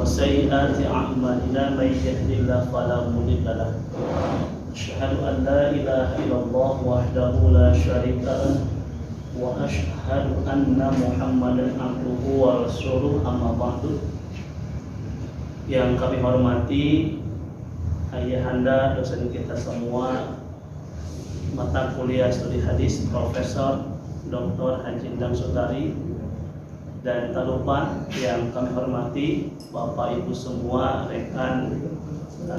وسيئات أعمالنا من يهد الله فلا مضل له أشهد أن لا إله إلا الله وحده لا شريك له وأشهد أن محمدا عبده ورسوله أما بعد. Yang kami hormati ayahanda dosen kita semua, mata kuliah studi hadis Profesor Dr. Haji Endang Sutari, dan tak lupa yang kami hormati Bapak Ibu semua, rekan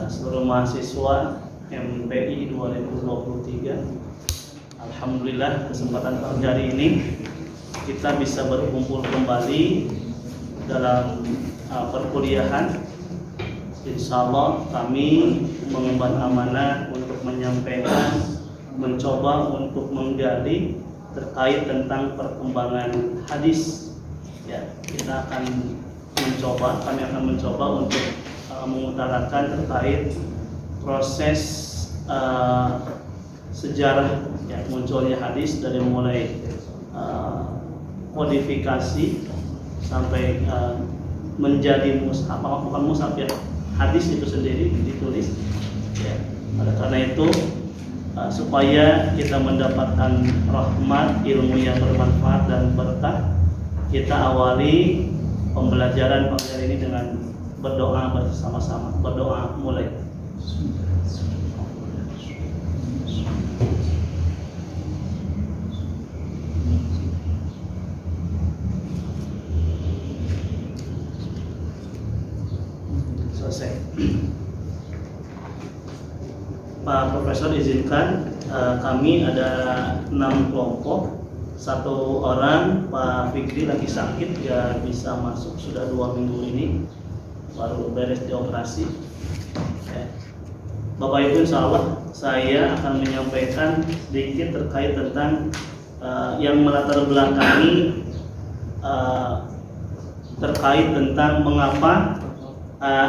seluruh mahasiswa MPI 2023. Alhamdulillah kesempatan pagi hari ini kita bisa berkumpul kembali dalam perkuliahan. Insya Allah kami mengemban amanah untuk menyampaikan, mencoba untuk menggali terkait tentang perkembangan hadis. Ya, kami akan mencoba untuk mengutarakan terkait proses sejarah ya, munculnya hadis dari mulai kodifikasi sampai menjadi mushaf, bukan mushaf ya, hadis itu sendiri ditulis ya. Oleh karena itu supaya kita mendapatkan rahmat, ilmu yang bermanfaat dan berkah, kita awali pembelajaran pagi hari ini dengan berdoa bersama-sama. Berdoa mulai. Selesai. Pak Profesor izinkan kami ada 6 kelompok. Satu orang, Pak Fikri lagi sakit, ya bisa masuk sudah 2 minggu ini, baru beres dioperasi. Bapak Ibu, insya Allah saya akan menyampaikan sedikit terkait tentang yang melatar belakangi terkait tentang mengapa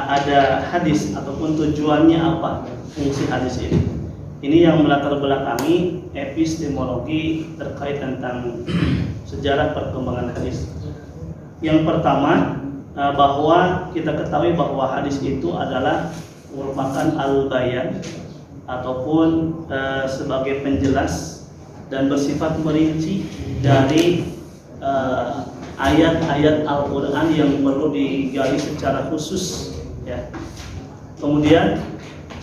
ada hadis ataupun tujuannya apa, fungsi hadis ini. Ini yang melatar belakangi epistemologi terkait tentang sejarah perkembangan hadis. Yang pertama, bahwa kita ketahui bahwa hadis itu adalah merupakan al-bayan ataupun sebagai penjelas dan bersifat merinci dari ayat-ayat Al-Quran yang perlu digali secara khusus ya. Kemudian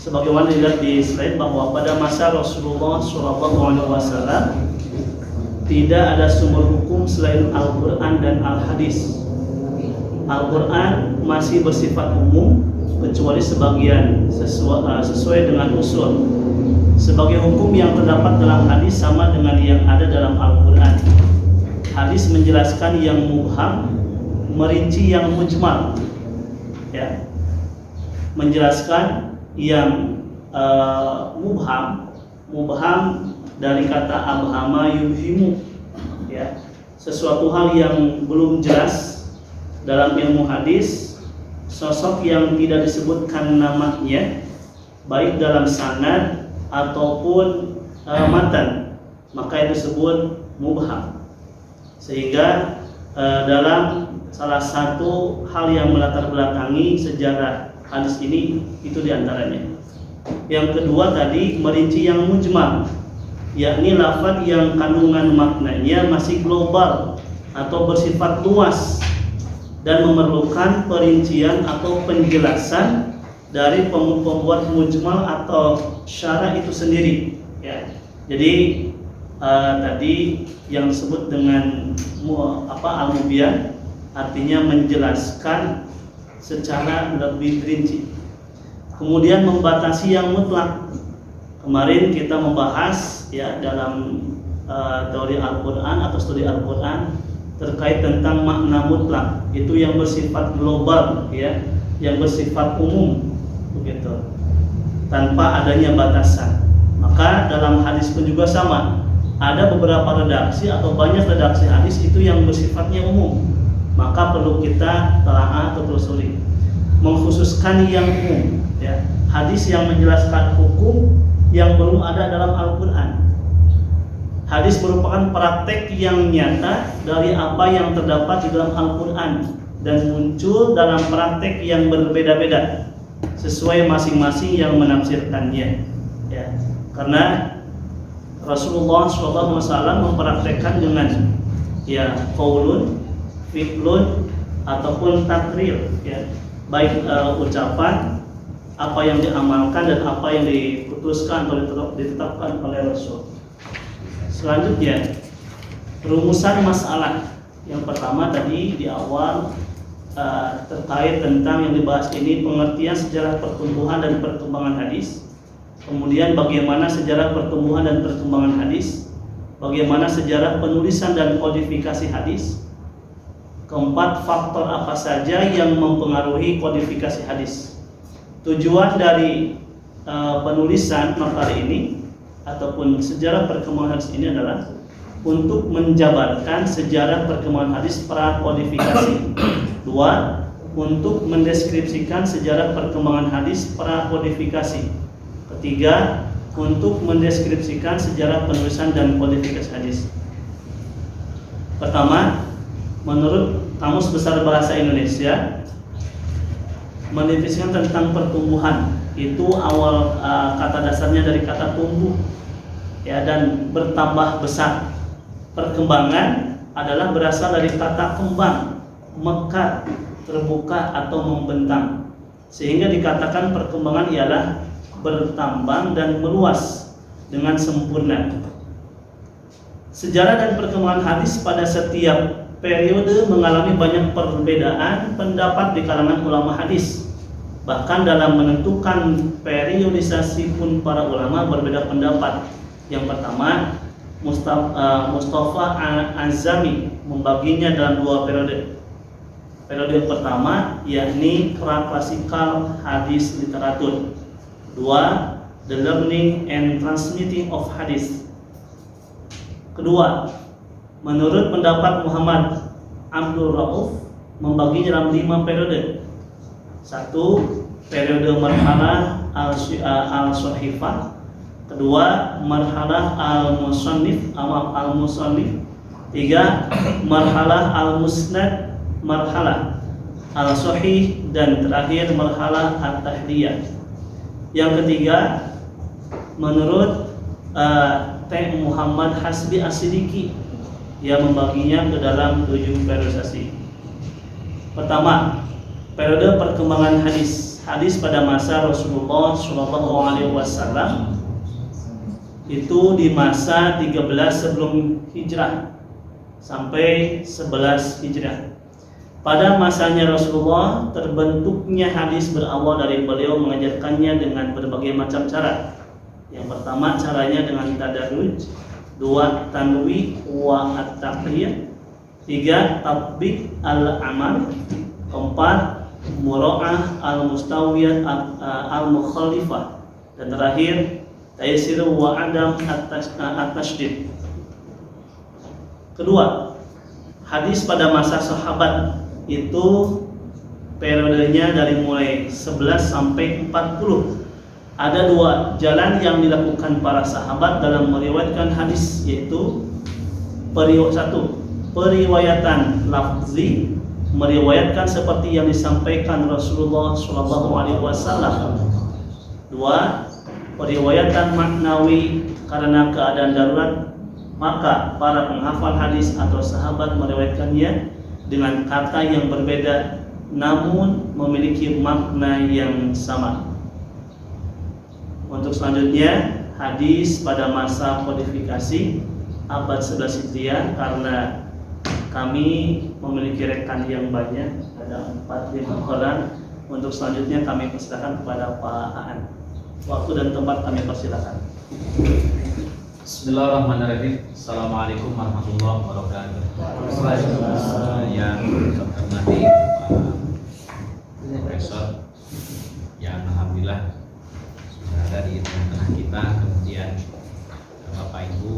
sebagaimana dilihat di slide bahwa pada masa Rasulullah SAW tidak ada sumber hukum selain Al-Quran dan Al-Hadis. Al-Quran masih bersifat umum kecuali sebagian sesuai dengan usul. Sebagai hukum yang terdapat dalam hadis sama dengan yang ada dalam Al-Quran. Hadis menjelaskan yang mubham, merinci yang mujmal, ya. Menjelaskan yang mubham dari kata abhama yubhimu, ya, sesuatu hal yang belum jelas dalam ilmu hadis, sosok yang tidak disebutkan namanya baik dalam sanad ataupun matan, maka itu disebut mubham. Sehingga dalam salah satu hal yang melatar belakangi sejarah hadis ini itu diantaranya. Yang kedua tadi merinci yang mujmal, yakni lafaz yang kandungan maknanya masih global atau bersifat luas dan memerlukan perincian atau penjelasan dari pembuat mujmal atau syarah itu sendiri ya. Jadi tadi yang disebut dengan al-mubyan artinya menjelaskan secara lebih rinci. Kemudian membatasi yang mutlak. Kemarin kita membahas ya dalam teori Al-Quran atau studi Al-Quran terkait tentang makna mutlak, itu yang bersifat global ya, yang bersifat umum begitu, tanpa adanya batasan. Maka dalam hadis pun juga sama. Ada beberapa redaksi atau banyak redaksi hadis itu yang bersifatnya umum. Maka perlu kita telaah atau telusuri, mengkhususkan yang umum ya, hadis yang menjelaskan hukum yang belum ada dalam Al-Quran. Hadis merupakan praktek yang nyata dari apa yang terdapat di dalam Al-Quran dan muncul dalam praktek yang berbeda-beda sesuai masing-masing yang menafsirkannya, ya. Karena Rasulullah SAW mempraktekkan dengan ya qaulun, fi'lun ataupun takrir, ya, baik ucapan, apa yang diamalkan dan apa yang diputuskan atau ditetapkan oleh Rasul. Selanjutnya, rumusan masalah. Yang pertama tadi di awal terkait tentang yang dibahas ini, pengertian sejarah pertumbuhan dan perkembangan hadis. Kemudian bagaimana sejarah pertumbuhan dan perkembangan hadis, bagaimana sejarah penulisan dan kodifikasi hadis. Keempat, faktor apa saja yang mempengaruhi kodifikasi hadis. Tujuan dari penulisan materi ini ataupun sejarah perkembangan hadis ini adalah untuk menjabarkan sejarah perkembangan hadis pra kodifikasi. Dua, untuk mendeskripsikan sejarah perkembangan hadis pra kodifikasi. Ketiga, untuk mendeskripsikan sejarah penulisan dan kodifikasi hadis. Pertama, menurut Kamus Besar Bahasa Indonesia, mendefinisikan tentang pertumbuhan itu awal kata dasarnya dari kata tumbuh, ya, dan bertambah besar. Perkembangan adalah berasal dari kata kembang, mekar, terbuka atau membentang, sehingga dikatakan perkembangan ialah bertambah dan meluas dengan sempurna. Sejarah dan perkembangan hadis pada setiap periode mengalami banyak perbedaan pendapat di kalangan ulama hadis. Bahkan dalam menentukan periodisasi pun para ulama berbeda pendapat. Yang pertama, Mustafa Azami membaginya dalam dua periode. Periode yang pertama yakni klasikal hadis literatur. Dua, the learning and transmitting of hadis. Kedua, menurut pendapat Muhammad Abdul Rauf membaginya dalam 5 periode. Satu, periode marhalah al-Sahifah. Kedua, marhalah al-Musannif. Tiga, marhalah al-Musnad, marhalah al-Sahih, dan terakhir marhalah at-Tahdiyah. Yang ketiga, menurut T. Muhammad Hasbi As-Siddiqi, ia membaginya ke dalam 7 periodisasi. Pertama, periode perkembangan hadis. Hadis pada masa Rasulullah SAW itu di masa 13 sebelum hijrah sampai 11 hijrah. Pada masanya Rasulullah, terbentuknya hadis berawal dari beliau mengajarkannya dengan berbagai macam cara. Yang pertama, caranya dengan tadarruj. Dua, tanwi wa at-taqriyah. Tiga, tatbiq al-amal. Keempat, mura'ah al-mustawiyat al-mukhalifah. Dan terakhir, taysir wa adam at-tashdid. Kedua, hadis pada masa sahabat itu periodenya dari mulai 11 sampai 40. Ada 2 jalan yang dilakukan para sahabat dalam meriwayatkan hadis, yaitu satu, periwayatan lafzi, meriwayatkan seperti yang disampaikan Rasulullah SAW. 2, periwayatan maknawi, karena keadaan darurat maka para penghafal hadis atau sahabat meriwayatkannya dengan kata yang berbeda namun memiliki makna yang sama. Untuk selanjutnya, hadis pada masa kodifikasi abad 11 Hijriah, karena kami memiliki rekan yang banyak, ada 4-5 orang. Untuk selanjutnya kami persilakan kepada Pak Aan. Waktu dan tempat kami persilakan. Bismillahirrahmanirrahim. Assalamualaikum warahmatullahi wabarakatuh. Yang terhormati Pak Profesor, yang alhamdulillah sudah ada di tengah-tengah kita, kemudian Bapak Ibu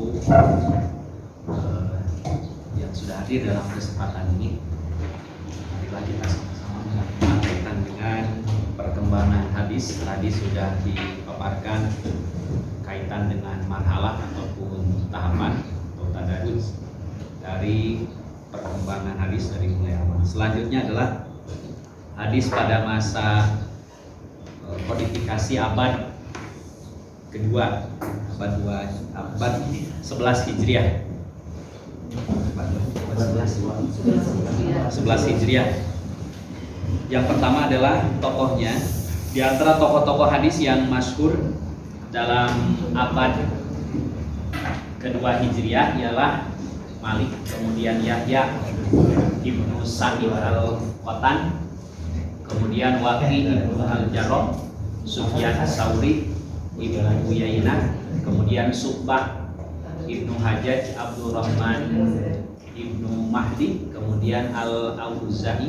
yang sudah hadir dalam kesempatan ini. Marilah kita sama-sama mengaitkan dengan perkembangan hadis. Tadi sudah dipaparkan kaitan dengan marhalah ataupun tahapan atau tadarus dari perkembangan perkembangan hadis dari mulai awal. Selanjutnya adalah hadis pada masa kodifikasi abad kedua, abad 11 Hijriah. 11 Hijriah. Yang pertama adalah tokohnya. Di antara tokoh-tokoh hadis yang masyhur dalam abad kedua Hijriah ialah Malik, kemudian Yahya Ibnu Sa'id al-Qattan, kemudian Waqi Ibnu al-Jarrah, Sufyan Tsauri, Ibnu Uyainah, kemudian Syu'bah Ibnu Hajjaj, Abdurrahman Ibnu Mahdi, kemudian Al-Auza'i,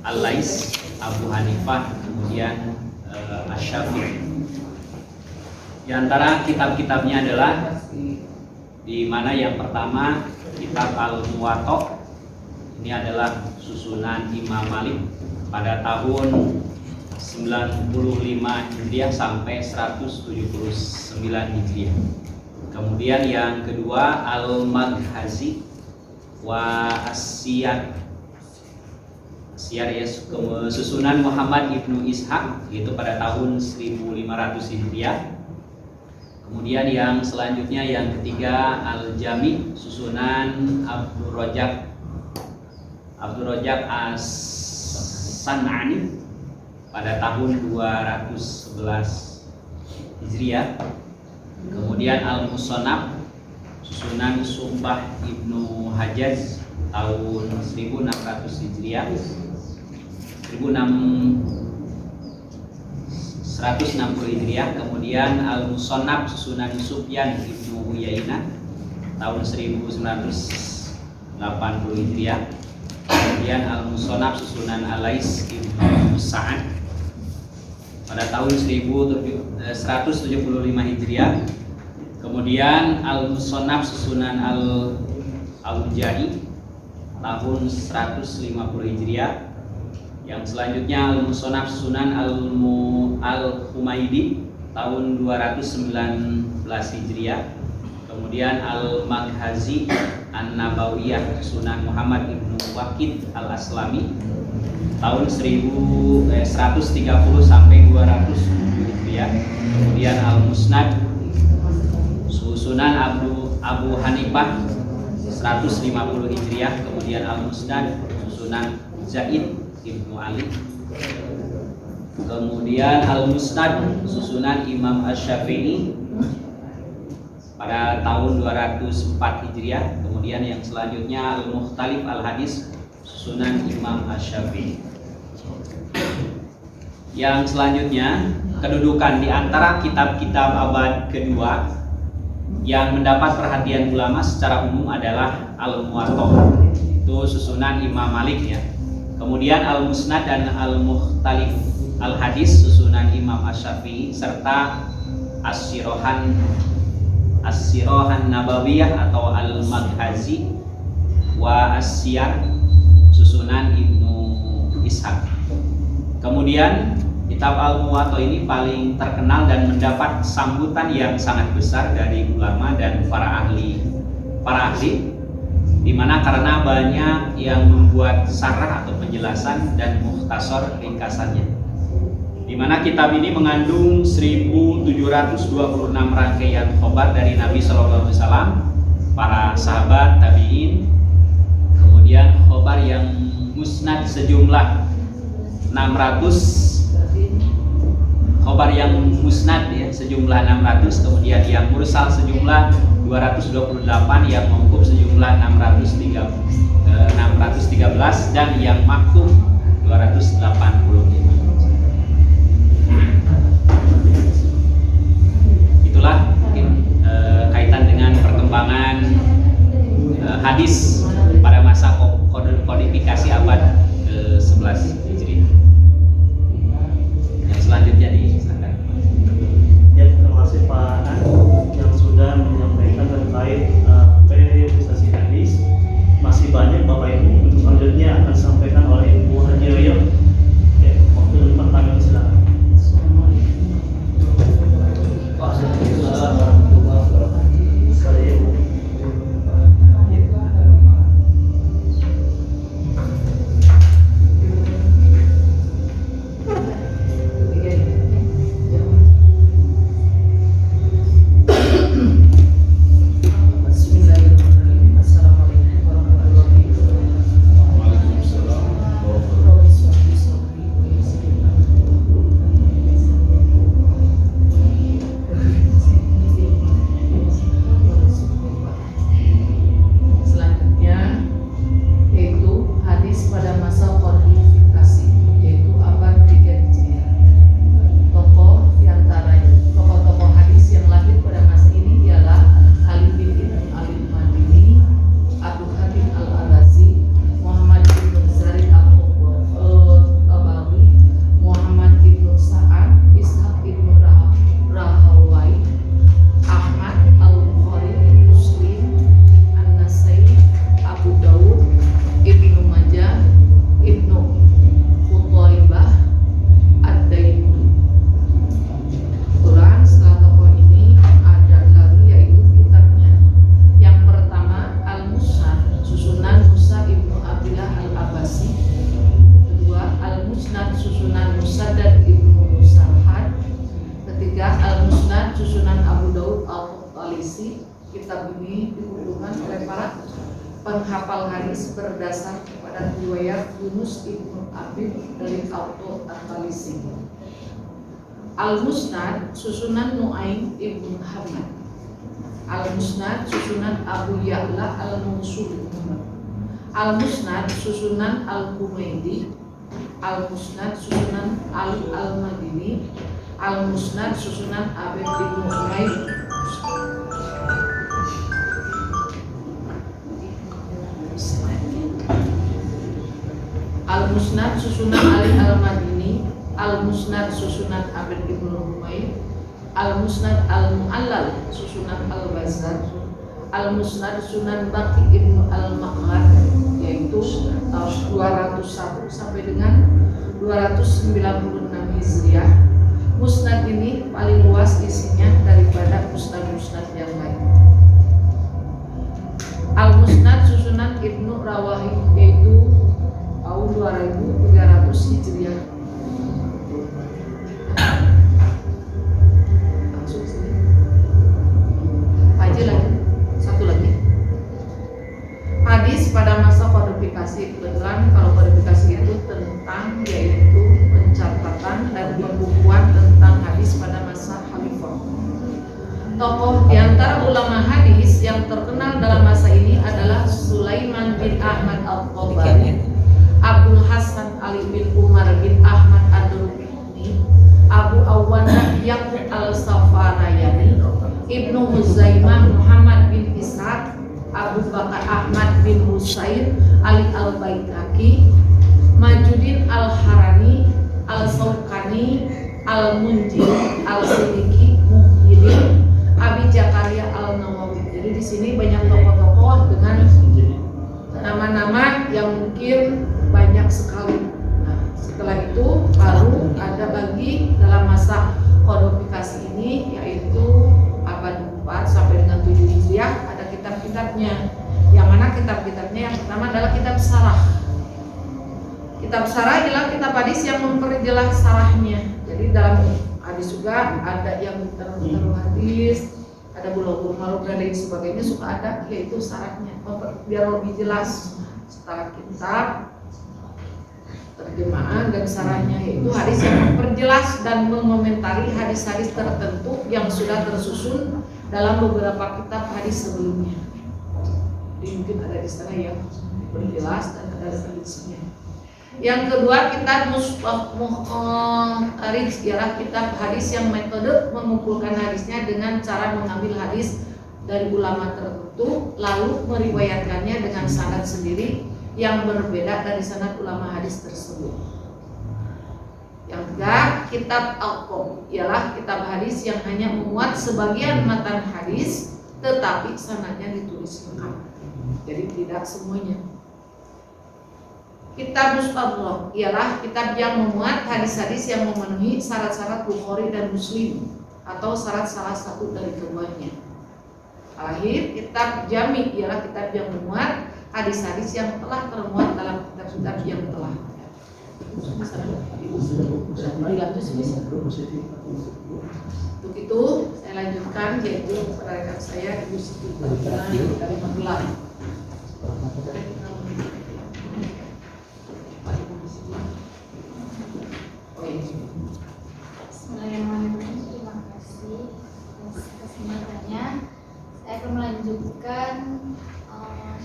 Al-Lais, Abu Hanifah, kemudian Asy-Syafi'i. Di antara kitab-kitabnya adalah di mana yang pertama kitab Al-Muwatta. Ini adalah susunan Imam Malik pada tahun 95 Hijriah sampai 179 Hijriah. Kemudian yang kedua Al-Maghazi wa As-Siyar. Siyar ya, susunan Muhammad Ibnu Ishaq, yaitu pada tahun 1500 Hijriah. Kemudian yang selanjutnya yang ketiga Al-Jami, susunan Abdul Rajab As-San'ani pada tahun 211 Hijriah. Kemudian Al-Musannaf, susunan Syu'bah Ibnu Hajjaj tahun 1600 Hijriah, 160 Hijriah. Kemudian Al-Musannaf, susunan Sufyan Ibnu Uyainah tahun 1980 Hijriah. Kemudian Al-Musannaf, susunan Al-Lais Ibnu Sa'ad pada tahun 175 Hijriah. Kemudian Al-Musannaf, susunan Al-Auza'i tahun 150 Hijriah. Yang selanjutnya Al-Musannaf, susunan Al-Humaidi tahun 219 Hijriah. Kemudian Al-Maghazi An-Nabawiyah, sunan Muhammad Ibnu Waqid Al-Aslami tahun 130 sampai 207 Hijriah. Kemudian Al-Musnad, susunan Abu Hanifah 150 Hijriah. Kemudian Al-Musnad, susunan Zaid Ibnu Ali. Kemudian Al-Musnad, susunan Imam Asy-Syafi'i pada tahun 204 Hijriah. Kemudian yang selanjutnya Al-Mukhtalif Al-Hadis, susunan Imam Asy-Syafi'i. Yang selanjutnya kedudukan di antara kitab-kitab abad kedua yang mendapat perhatian ulama secara umum adalah Al-Muwatta, itu susunan Imam Malik ya. Kemudian Al-Musnad dan Al-Mukhtalif Al-Hadis, susunan Imam Asy-Syafi'i, serta As-Sirah Nabawiyah atau Al-Maghazi wa As-Siyar, susunan Ibnu Ishaq. Kemudian kitab Al-Muwatta ini paling terkenal dan mendapat sambutan yang sangat besar dari ulama dan para ahli, di mana karena banyak yang membuat syarah atau penjelasan dan mukhtasar ringkasannya. Di mana kitab ini mengandung 1726 rangkaian khobar dari Nabi SAW, para sahabat, tabi'in. Kemudian khobar yang musnad sejumlah 600, khobar yang musnad ya sejumlah 600, kemudian yang mursal sejumlah 228, yang mauquf sejumlah 613 dan yang maktub 285. Itulah mungkin kaitan dengan perkembangan hadis pada masa kodifikasi abad ke-11 Hijriah. Yang selanjutnya disilakan. Ya, terima kasih Pak An yang sudah menyampaikan terkait periodisasi hadis. Masih banyak Bapak Ibu, untuk selanjutnya akan disampaikan oleh Ibu Haji Yoyo. Oke, waktu untuk pertanyaan silakan. kitab ini dikumpulkan oleh para penghafal hadis berdasar kepada riwayat Yunus ibnu Abid dari Auto At-Talisi. Al-Musnad susunan Nu'aim ibnu Hamad. Al-Musnad susunan Abu Ya'la Al-Mansuri. Al-Musnad susunan Al-Humaydi. Al-Musnad susunan Ali Al-Madini. Al-Musnad susunan Abid ibnu Umair. Al-Musnad susunan Ali Al-Madini. Al-Musnad susunan Abid ibnu Umair. Al-Musnad Al-Mu'allal susunan Al-Bazzar. Al-Musnad sunan Baqi ibnu Al-Ma'rad, yaitu tahun 201 sampai dengan 296 Hijriah. Musnad ini paling luas isinya daripada musnad-musnad yang lain. Al-Musnad susunan Ibnu Rawahi, yaitu tahun 2300 Hijriah. Langsung sini. Aja lagi. Satu lagi. Hadis pada masa kodifikasi. Kebetulan kalau kodifikasi itu tentang yaitu pencatatan dan pembukuan tentang hadis pada masa khalifah. Tokoh di antara ulama hadis yang terkenal dalam masa ini adalah Sulaiman bin Ahmad Al-Tabari, Abdul Hasan Ali bin Umar bin Ahmad Ad-Durrani, Abu Awanah Yaqub Al-Safarayani, Ibnu Huzaimah Muhammad bin Ishaq, Abu Bakar Ahmad bin Husain Ali Al-Baikaki, Majudin Al-Harani, Al-Saukani, Al-Munjiri, Al-Sidiki, Muhyiddin, Abi Zakaria Al-Nawawi. Jadi di sini banyak tokoh-tokoh dengan nama-nama yang mungkin banyak sekali. Nah, setelah itu baru ada lagi dalam masa kodifikasi ini, yaitu abad 4 sampai dengan 7 Hijriah ada kitab-kitabnya. Yang mana kitab-kitabnya yang pertama adalah kitab sarah. Kitab sarah adalah kitab hadis yang memperjelas sarahnya. Jadi dalam hadis juga ada yang terlalu hadis, ada bulughul maram dan lain sebagainya, suka ada yaitu sarahnya biar lebih jelas. Setelah kitab terjemahan dan sarahnya, yaitu hadis yang memperjelas dan mengomentari hadis-hadis tertentu yang sudah tersusun dalam beberapa kitab hadis sebelumnya. Jadi mungkin ada di sana yang berjelas dan ada hadisnya. Yang kedua, kitab Mukhtarij ialah kitab hadis yang metode mengumpulkan hadisnya dengan cara mengambil hadis dari ulama tertentu lalu meriwayatkannya dengan sanad sendiri yang berbeda dari sanad ulama hadis tersebut. Yang ketiga, kitab Al-Qom ialah kitab hadis yang hanya memuat sebagian matan hadis tetapi sanadnya ditulis lengkap. Jadi tidak semuanya. Kitab Mustadrak ialah kitab yang memuat hadis-hadis yang memenuhi syarat-syarat Bukhari dan Muslim atau syarat salah satu dari keduanya. Akhir, kitab Jami ialah kitab yang memuat hadis-hadis yang telah termuat dalam kitab-kitab yang telah ada. Untuk itu saya lanjutkan, yaitu kepada rekan saya Ibu Siti dari Magelang. Bismillahirrahmanirrahim. Terima kasih atas kesempatannya. Saya akan melanjutkan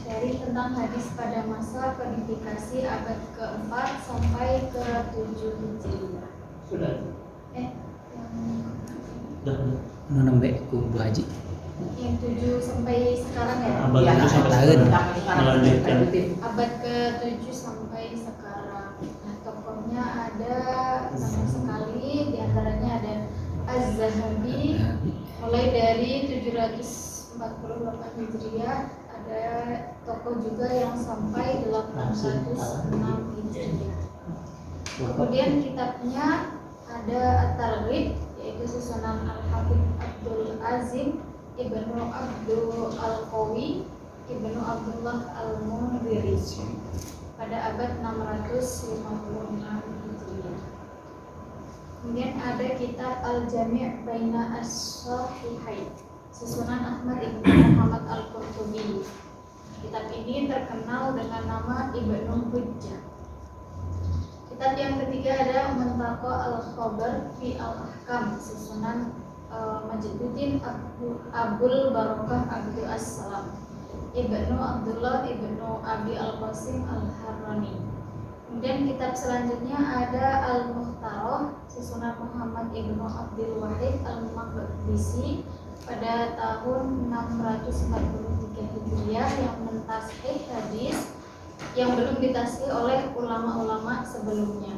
sharing tentang hadis pada masa kodifikasi abad ke-4 sampai ke-7 Hijriah. Sudah. Nambah ku Bu Haji. Yang 7 sampai sekarang ya. Abad itu sampai sekarang. Melanjutkan. Abad ke-7 sampai sekarang. Nah, tokohnya ada banyak sekali, diantaranya ada Az-Zahabi mulai dari 748 Hijriah, ada tokoh juga yang sampai 806 Hijriah. Kemudian kitabnya ada At-Targhib, yaitu susunan Al-Hafidz Abdul Azim Ibnu Abdul Al-Qawi Ibnu Abdullah Al-Mundhiri pada abad 656 Hijriah. Kemudian ada kitab Al-Jami' Baina As-Sahihain, susunan Ahmad ibnu Muhammad al-Qurtubi. Kitab ini terkenal dengan nama Ibnu Hujjah. Kitab yang ketiga ada Muntaqa al-Khabar fi al-Ahkam, susunan Majduddin Abdul Barakah Abdul As-Salam Ibnu Abdullah Ibnu Abi Al-Qasim Al-Harrani. Kemudian kitab selanjutnya ada Al-Mukhtarah, susunan Muhammad Ibnu Abdul Wahid Al-Maqdisi pada tahun 643 Hijriah, yang mentasbih hadis yang belum ditasbih oleh ulama-ulama sebelumnya.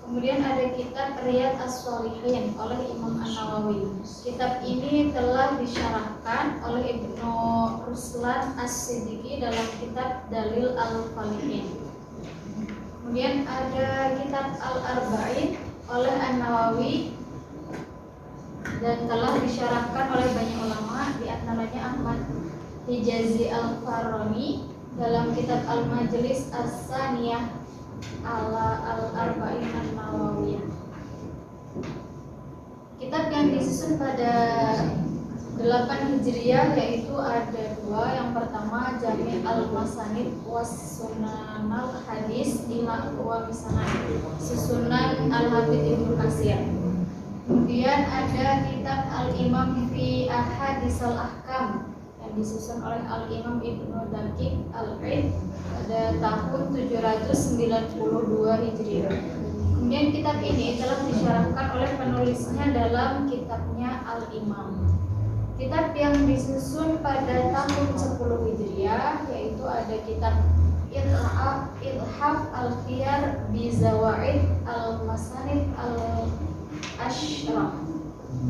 Kemudian ada kitab Riyadh As-Shalihin oleh Imam An-Nawawi. Kitab ini telah disyarahkan oleh Ibnu Ruslan As-Siddiqi dalam kitab Dalil Al-Falihin. Kemudian ada kitab Al-Arba'in oleh An-Nawawi dan telah disyarahkan oleh banyak ulama, di antaranya Ahmad Hijazi Al-Farrani dalam kitab Al-Majlis As-Saniyah ala Al-Arba'in An-Nawawiyah. Kitab yang disusun pada 8 Hijriah yaitu ada 2. Yang pertama Jami' Al-Masanid was Sunanal Hadis ila wa Misanad, susunan Al-Hafidz Ibnu Katsir. Kemudian ada kitab Al-Imam fi Ahadits Al-Ahkam yang disusun oleh Al-Imam Ibnu Daqiq Al-Aid pada tahun 792 Hijriah. Kemudian kitab ini telah disyarahkan oleh penulisnya dalam kitabnya Al-Imam. Kitab yang disusun pada tahun 10 Hijriah yaitu ada kitab Ilhaf Al-Khiyar bi Zawaid Al-Masanid Al-Ashraf,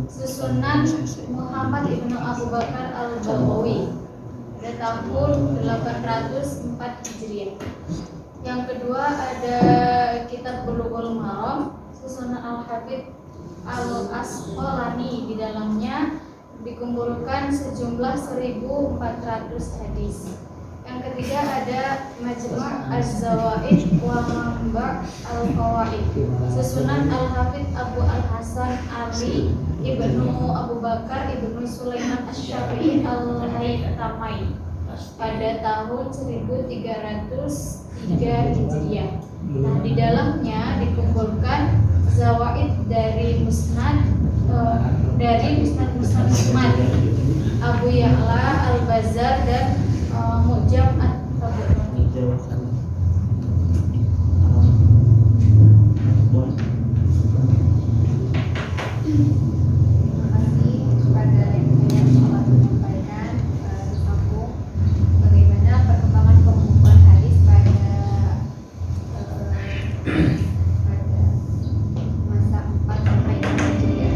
susunan Muhammad Ibnu Abu Bakar Al-Bawawi pada tahun 804 Hijriah. Yang kedua ada kitab Bulughul Maram, susunan Al-Hafidz Al-Asqalani. Di dalamnya dikumpulkan sejumlah 1400 hadis. Yang ketiga ada Majmu' Az-Zawaid wa Mamba' Al-Qawaid, susunan Al-Hafidz Abu Al-Hasan Ali Ibnu Abu Bakar Ibnu Sulaiman Asy-Syafi'i Al-Haytamai pada tahun 1303 Hijriah. Nah, di dalamnya dikumpulkan zawaid dari Musnad Ahmad, Abu Ya'la Al-Bazzar dan Mu'jam At-Tabarani. Terima kasih kepada yang telah menyampaikan disambung bagaimana perkembangan pembukuan hadis pada masa 4 sampai 6 Hijriah.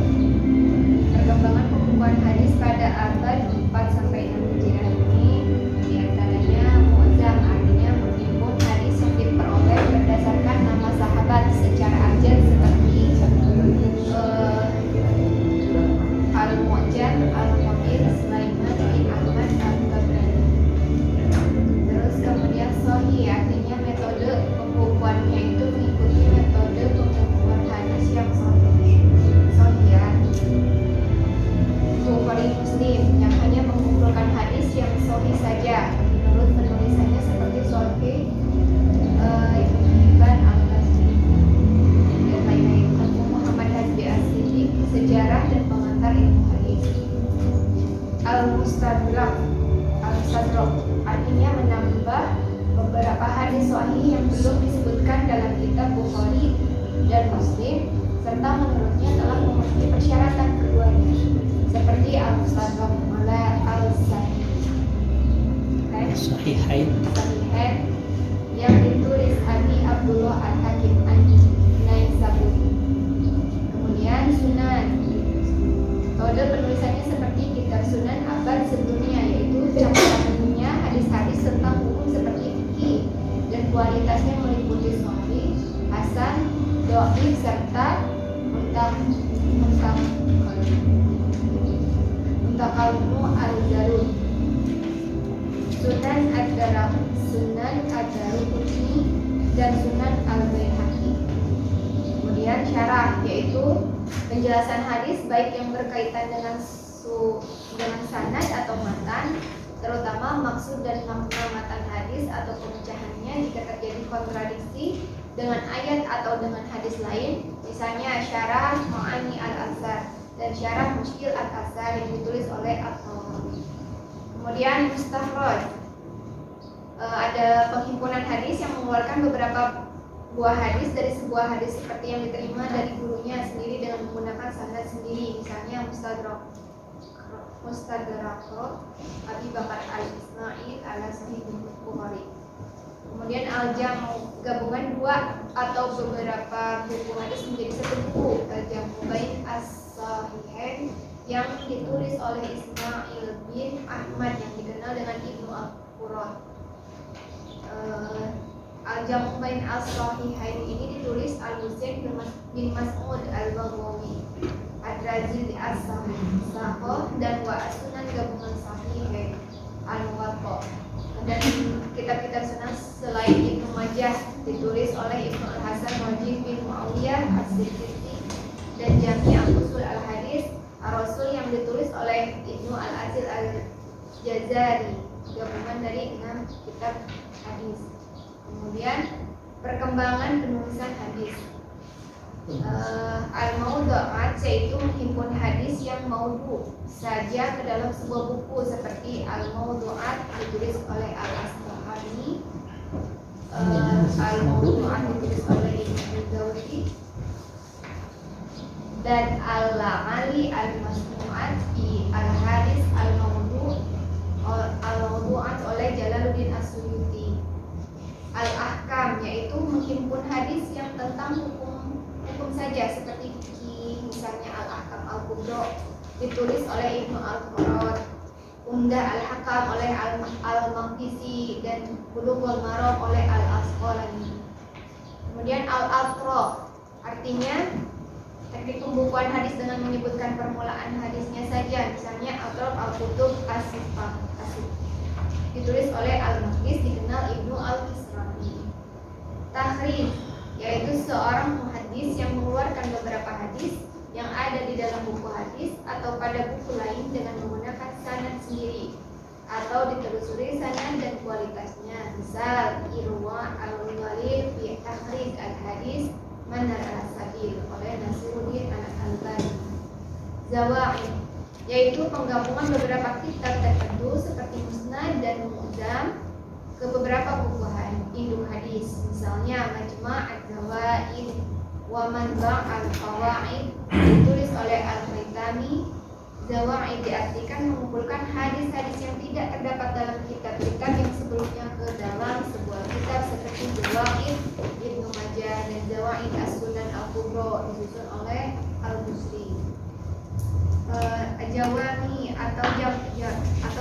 Perkembangan pembukuan hadis pada abad 4 sampai 6 Hijriah ini diantaranya mu'jam, artinya menghimpun hadis yang diperoleh berdasarkan nama sahabat secara abjad seperti Al-Mu'jam Al-Mu'ir Sulaiman bin Ahmad Al-Tabrani. Terus kemudian Sahih, artinya metode pembukuannya itu mengikuti metode pembukuan hadis yang sahih ya. Bukhari Muslim yang hanya mengumpulkan hadis yang sahih saja menurut penulisannya seperti Sahih Ibnu Hibban Al-Ghazali dan lain-lain. Muhammad Hazbi As-Siddiq, sejarah dan pengantar ilmu hadis. Al-Mustadrak artinya menambah beberapa hadis sahih yang belum disebutkan dalam kitab Bukhari dan Muslim serta menurutnya telah memenuhi persyaratan keduanya, seperti Al-Mustadrak oleh Sahihain yang ditulis Abi Abdullah Al-Hakim An-Naisaburi. Kemudian Sunan, metode penulisannya seperti kitab Sunan abad sebelumnya, yaitu catatannya hadis-hadis tentang hukum seperti fikih dan kualitasnya meliputi sahih, hasan, dhaif serta muntakalmu al-darud. Sunan Ad-Daraqutni dan Sunan Al-Baihaqi. Kemudian syarah, yaitu penjelasan hadis baik yang berkaitan dengan dengan sanad atau matan, terutama maksud dan makna matan hadis atau pemecahannya jika terjadi kontradiksi dengan ayat atau dengan hadis lain, misalnya syarah Ma'ani al-Asar dan syarah Mushkil al-Asar yang ditulis oleh At-Tahawi. Kemudian mustakhraj, ada penghimpunan hadis yang mengeluarkan beberapa buah hadis dari sebuah hadis seperti yang diterima dari gurunya sendiri dengan menggunakan sanad sendiri, misalnya Mustadrak Abi Bakar al-Ismail ala Sahih Bukhari. Kemudian al-jamu, gabungan dua atau beberapa buku hadis menjadi satu buku, al-jamu bain as-sahihain yang ditulis oleh Ismail bin Ahmad yang dikenal dengan Ibnu Al-Qurrat. Al-Jamu Bain As-Sahihain ini ditulis Al-Husain bin Mas'ud Al-Baghawi, Ad-Razi As-Sahih dan Wa As-Sunan gabungan Sahih Al-Muwatta. Dan kitab-kitab sunan selain Ibnu Majah ditulis oleh Ibnu Al-Hasan Wajib bin Muawiyah As-Siddiqi dan Jami' Al-Usul Al-Hadis Ar-Rasul yang ditulis oleh Ibnu Al-Aziz Al-Jazari, gabungan dari 6 kitab hadis. Kemudian perkembangan penulisan hadis. Al-Maudu'at yaitu menghimpun hadis yang maudhu saja ke dalam sebuah buku seperti Al-Maudu'at ditulis oleh Al-Asbahani, Al-Maudu'at ditulis oleh Ibnu Dawudi, dan Al-La'ali Al-Masmu'at fi Al-Hadis Al-Maudu'at oleh Jalaluddin As-Suyuti. Al-Ahkam yaitu menghimpun hadis yang tentang hukum saja seperti fikih, misalnya Al-Ahkam Al-Kubra ditulis oleh Ibnu Al-Qurrat, Umdah Al-Hakam oleh Al-Maqdisi dan Bulughul Maram oleh Al-Asqalani. Kemudian Al-Atraf artinya teknik pembukuan hadis dengan menyebutkan permulaan hadisnya saja, misalnya Atraf Al-Kutub As-Sifah ditulis oleh Al-Maqdis dikenal Ibnu Al-Kisrawi. Tahrij yaitu seorang muhaddis yang mengeluarkan beberapa hadis yang ada di dalam buku hadis atau pada buku lain dengan menggunakan sanad sendiri atau ditelusuri sanad dan kualitasnya. Misal Irwa al-Ghalil fi Tahrij al-Hadis Manar al-Sabil oleh Nasiruddin al-Albani. Zawaid yaitu penggabungan beberapa kitab tertentu seperti Musnad dan Mu'jam ke beberapa buku induk hadis, misalnya Majma' al-Zawaid wa Manba' al-Qawaid ditulis oleh Al-Haytami. Zawaid diartikan mengumpulkan hadis-hadis yang tidak terdapat dalam kitab-kitab yang sebelumnya ke dalam sebuah kitab seperti Zawaid Ibnu Majah dan Zawaid As-Sunan Al-Kubra disusun oleh Al-Busri. Jawami atau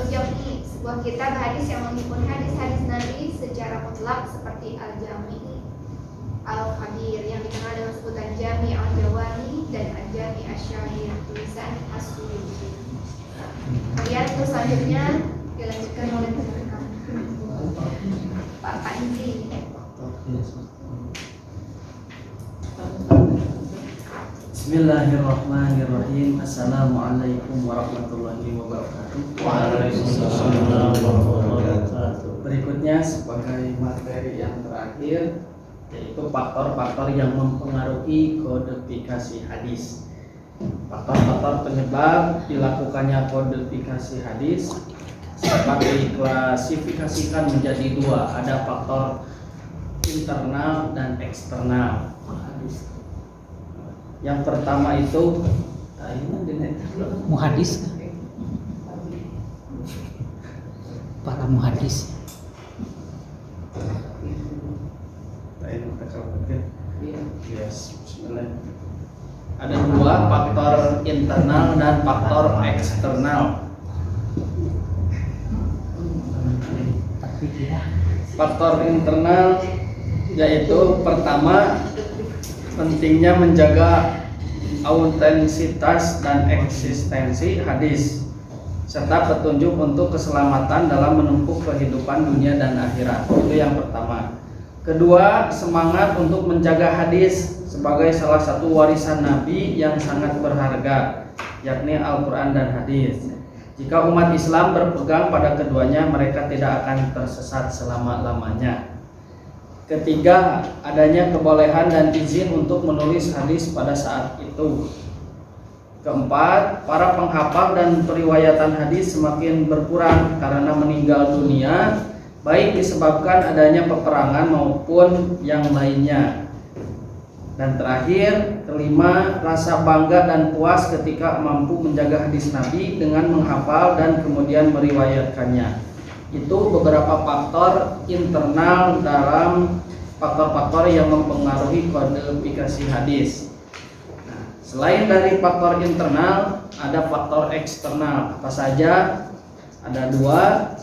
Jami, sebuah kitab hadis yang menghimpun hadis-hadis Nabi secara mutlak seperti Al-Jami Al-Kabir yang dikenal dengan sebutan Jami Al-Jawami dan Al-Jami Asy-Syahir tulisan As-Suyuti. Kemudian terus selanjutnya dilanjutkan oleh Pak Panji. Bismillahirrahmanirrahim. Assalamualaikum warahmatullahi wabarakatuh. Waalaikumsalam warahmatullahi wabarakatuh. Berikutnya sebagai materi yang terakhir yaitu faktor-faktor yang mempengaruhi kodifikasi hadis. Faktor-faktor penyebab dilakukannya kodifikasi hadis dapat diklasifikasikan menjadi dua. Ada faktor internal dan eksternal hadis. Yang pertama itu muhadis, para muhadis. Ada dua, faktor internal dan faktor eksternal. Faktor internal yaitu pertama, pentingnya menjaga autentisitas dan eksistensi hadis serta petunjuk untuk keselamatan dalam menempuh kehidupan dunia dan akhirat. Itu yang pertama. Kedua, semangat untuk menjaga hadis sebagai salah satu warisan Nabi yang sangat berharga yakni Al-Quran dan hadis. Jika umat Islam berpegang pada keduanya, mereka tidak akan tersesat selama-lamanya. Ketiga, adanya kebolehan dan izin untuk menulis hadis pada saat itu. Keempat, para penghafal dan periwayatan hadis semakin berkurang karena meninggal dunia, baik disebabkan adanya peperangan maupun yang lainnya. Dan terakhir, kelima, rasa bangga dan puas ketika mampu menjaga hadis Nabi dengan menghafal dan kemudian meriwayatkannya. Itu beberapa faktor internal dalam faktor-faktor yang mempengaruhi kodifikasi hadis. Nah, selain dari faktor internal, ada faktor eksternal. Apa saja? Ada dua.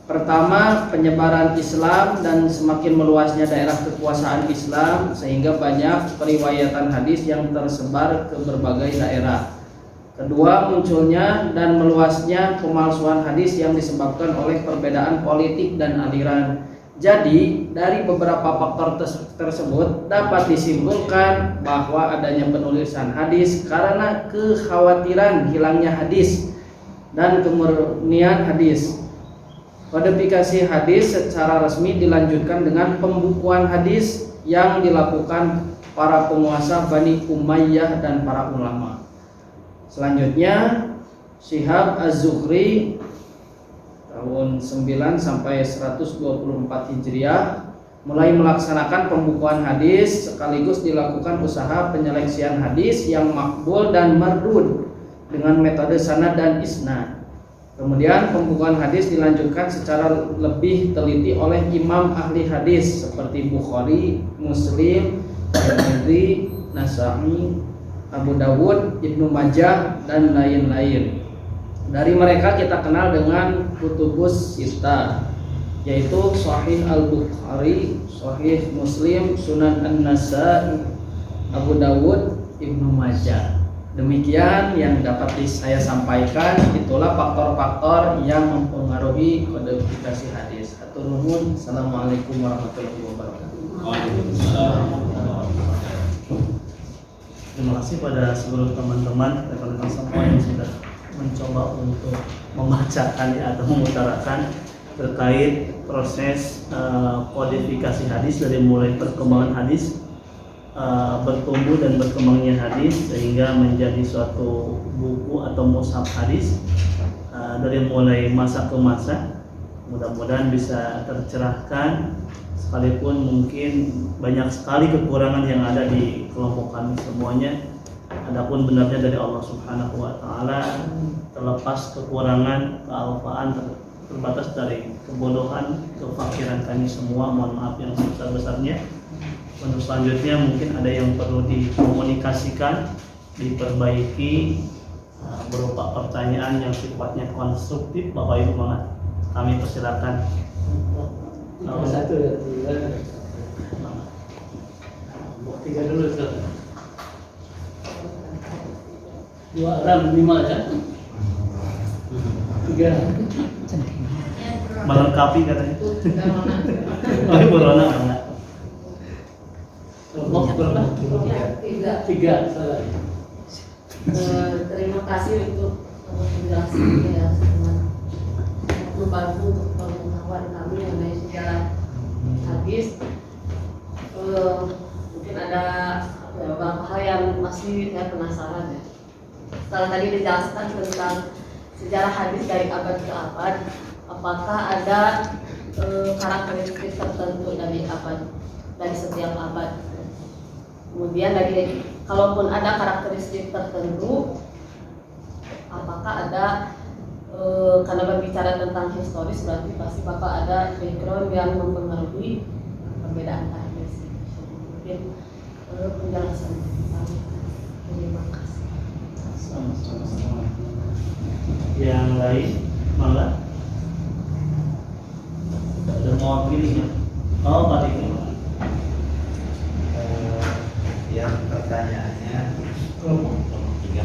Pertama, penyebaran Islam dan semakin meluasnya daerah kekuasaan Islam sehingga banyak periwayatan hadis yang tersebar ke berbagai daerah. Kedua, munculnya dan meluasnya pemalsuan hadis yang disebabkan oleh perbedaan politik dan aliran. Jadi, dari beberapa faktor tersebut dapat disimpulkan bahwa adanya penulisan hadis karena kekhawatiran hilangnya hadis dan kemurnian hadis. Kodifikasi hadis secara resmi dilanjutkan dengan pembukuan hadis yang dilakukan para penguasa Bani Umayyah dan para ulama. Selanjutnya, Syihab Az-Zuhri tahun 9 sampai 124 Hijriah mulai melaksanakan pembukuan hadis sekaligus dilakukan usaha penyeleksian hadis yang makbul dan mardud dengan metode sanad dan isnad. Kemudian pembukuan hadis dilanjutkan secara lebih teliti oleh imam ahli hadis seperti Bukhari, Muslim, Tirmidzi, Nasa'i, Abu Dawud, Ibnu Majah dan lain-lain. Dari mereka kita kenal dengan kutubus sittah, yaitu Sahih Al-Bukhari, Sahih Muslim, Sunan An-Nasa'i, Abu Dawud, Ibnu Majah. Demikian yang dapat saya sampaikan. Itulah faktor-faktor yang mempengaruhi kodifikasi hadis. Hatur nuhun. Assalamualaikum warahmatullahi wabarakatuh. Terima kasih pada seluruh teman-teman rekan-rekan semua yang sudah mencoba untuk membacakan atau mengutarakan terkait proses kodifikasi hadis dari mulai perkembangan hadis, bertumbuh dan berkembangnya hadis sehingga menjadi suatu buku atau mushaf hadis, dari mulai masa ke masa. Mudah-mudahan bisa tercerahkan, sekalipun mungkin banyak sekali kekurangan yang ada di kelompok kami semuanya. Adapun benarnya dari Allah Subhanahu wa taala, terlepas kekurangan, kealpaan, terbatas dari kebodohan, kefakiran kami semua, mohon maaf yang sebesar-besarnya. Untuk selanjutnya mungkin ada yang perlu dikomunikasikan, diperbaiki, berupa pertanyaan yang sifatnya konstruktif. Bapak Ibu kami persilakan. Satu ya, tiga dulu Ustaz. Dua orang lima ya. Tiga. Melengkapi katanya. Oh, Ibu Rona enggak. Tiga. Salah. Terima kasih untuk penjelasannya ya, sangat membantu untuk pengetahuan kami mengenai sejarah hadis. Mungkin ada beberapa hal yang masih saya penasaran ya. Setelah tadi dijelaskan tentang sejarah hadis dari abad ke abad, apakah ada karakteristik tertentu dari setiap abad? Kemudian dari kalaupun ada karakteristik tertentu, apakah ada karena berbicara tentang historis berarti pasti Bapak ada background yang mempengaruhi perbedaan hadis. Mungkin penjelasan kami. Terima kasih. Sama-sama. Yang lain, Mangga? Ada mau pilih ya? Oh, Pak Diki. Yang pertanyaannya Tiga.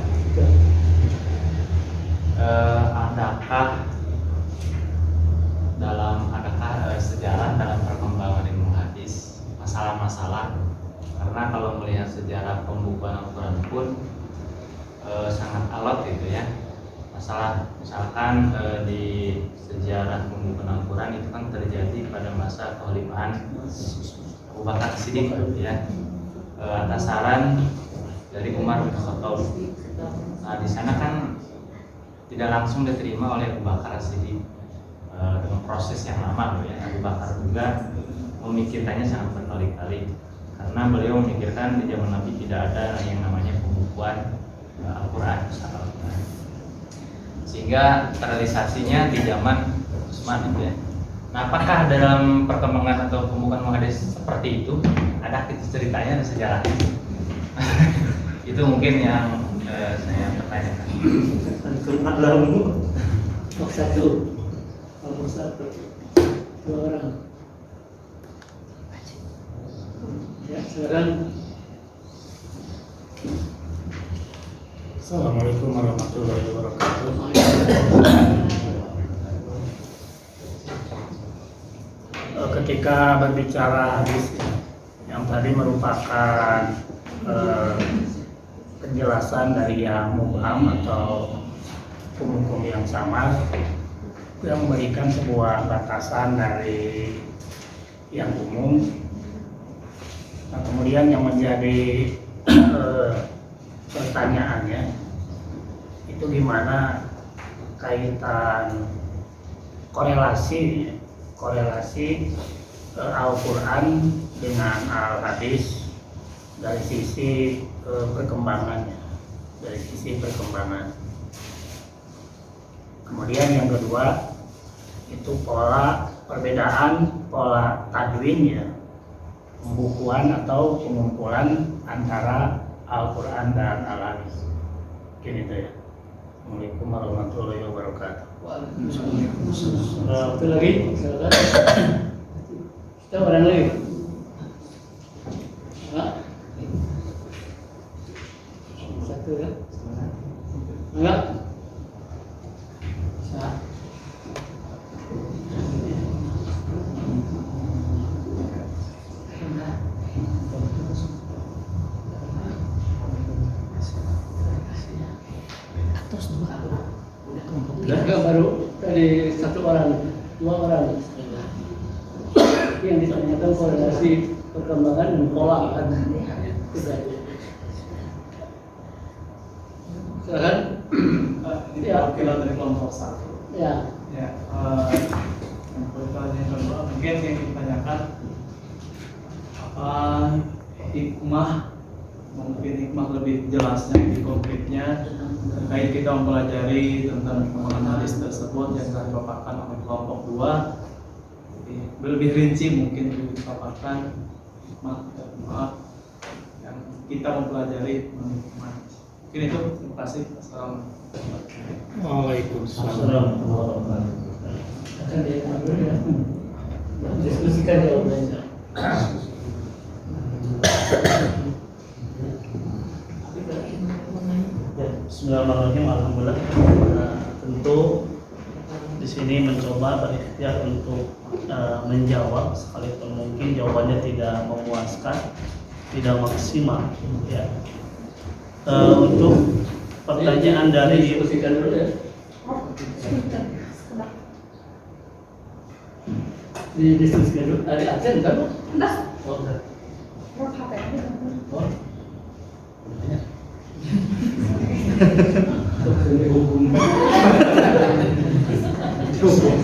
Adakah sejarah dalam perkembangan ilmu hadis masalah-masalah? Karena kalau melihat sejarah pembukuan Al-Quran pun sangat alot gitu ya. Masalah misalkan di sejarah pembukaan Al-Quran itu kan terjadi pada masa kekhalifahan Abu Bakar Siddiq ya, atas saran dari Umar bin Khattab. Nah di sana kan tidak langsung diterima oleh Abu Bakar Siddiq dengan proses yang lama ya. Abu Bakar juga memikirkannya sangat berkali-kali karena beliau memikirkan di zaman Nabi tidak ada yang namanya pembukuan Al-Quran, sehingga realisasinya di zaman Utsman itu ya. Nah, apakah dalam perkembangan atau pembukaan hadis seperti itu ada ceritanya dan sejarahnya? Itu mungkin yang saya pertanyakan. Antum a'lamu. Satu. Nomor 1. 2 orang. Ya, sekarang Assalamualaikum warahmatullahi wabarakatuh. Ketika berbicara hadis yang tadi merupakan penjelasan dari yang mubham atau hukum yang sama yang memberikan sebuah batasan dari yang umum. Nah, kemudian yang menjadi pertanyaannya itu gimana kaitan korelasi Al-Quran dengan Al-Hadis dari sisi perkembangannya, dari sisi perkembangan. Kemudian yang kedua itu perbedaan pola tadwinnya, pembukuan atau pengumpulan antara Al-Quran dan Al-Hadis. Mungkin itu ya. Assalamualaikum warahmatullahi wabarakatuh. satu lagi, silakan. Kita orang lagi. Satu ya. Enggak. Enggak, baru tadi 1 orang, 2 orang. Yang ditanyakan korelasi perkembangan dan pola kan. Silakan. Ini Ya. perwakilan dari kelompok 1. Ya. Ya, yang pertanyaan kedua mungkin yang ditanyakan apa hikmah, mungkin hikmah lebih jelasnya di konkretnya terkait kita mempelajari tentang perkembangan hadis tersebut yang telah dipaparkan oleh kelompok 2. Jadi, lebih rinci mungkin dipaparkan hikmah yang kita mempelajari hikmah. Mungkin itu, terima kasih. Assalamualaikum. Waalaikumsalam. Akan diambil ya. Diskusikan jawabannya. Bismillahirrahmanirrahim. Alhamdulillah. Tentu di sini mencoba berikhtiar untuk menjawab sekalipun mungkin jawabannya tidak memuaskan, tidak maksimal. Ya. Untuk pertanyaan dari diskusikan dulu ya. Didiskusikan dulu. Ada absen kan? Enggak. Oh, enggak. Oh. Hukum.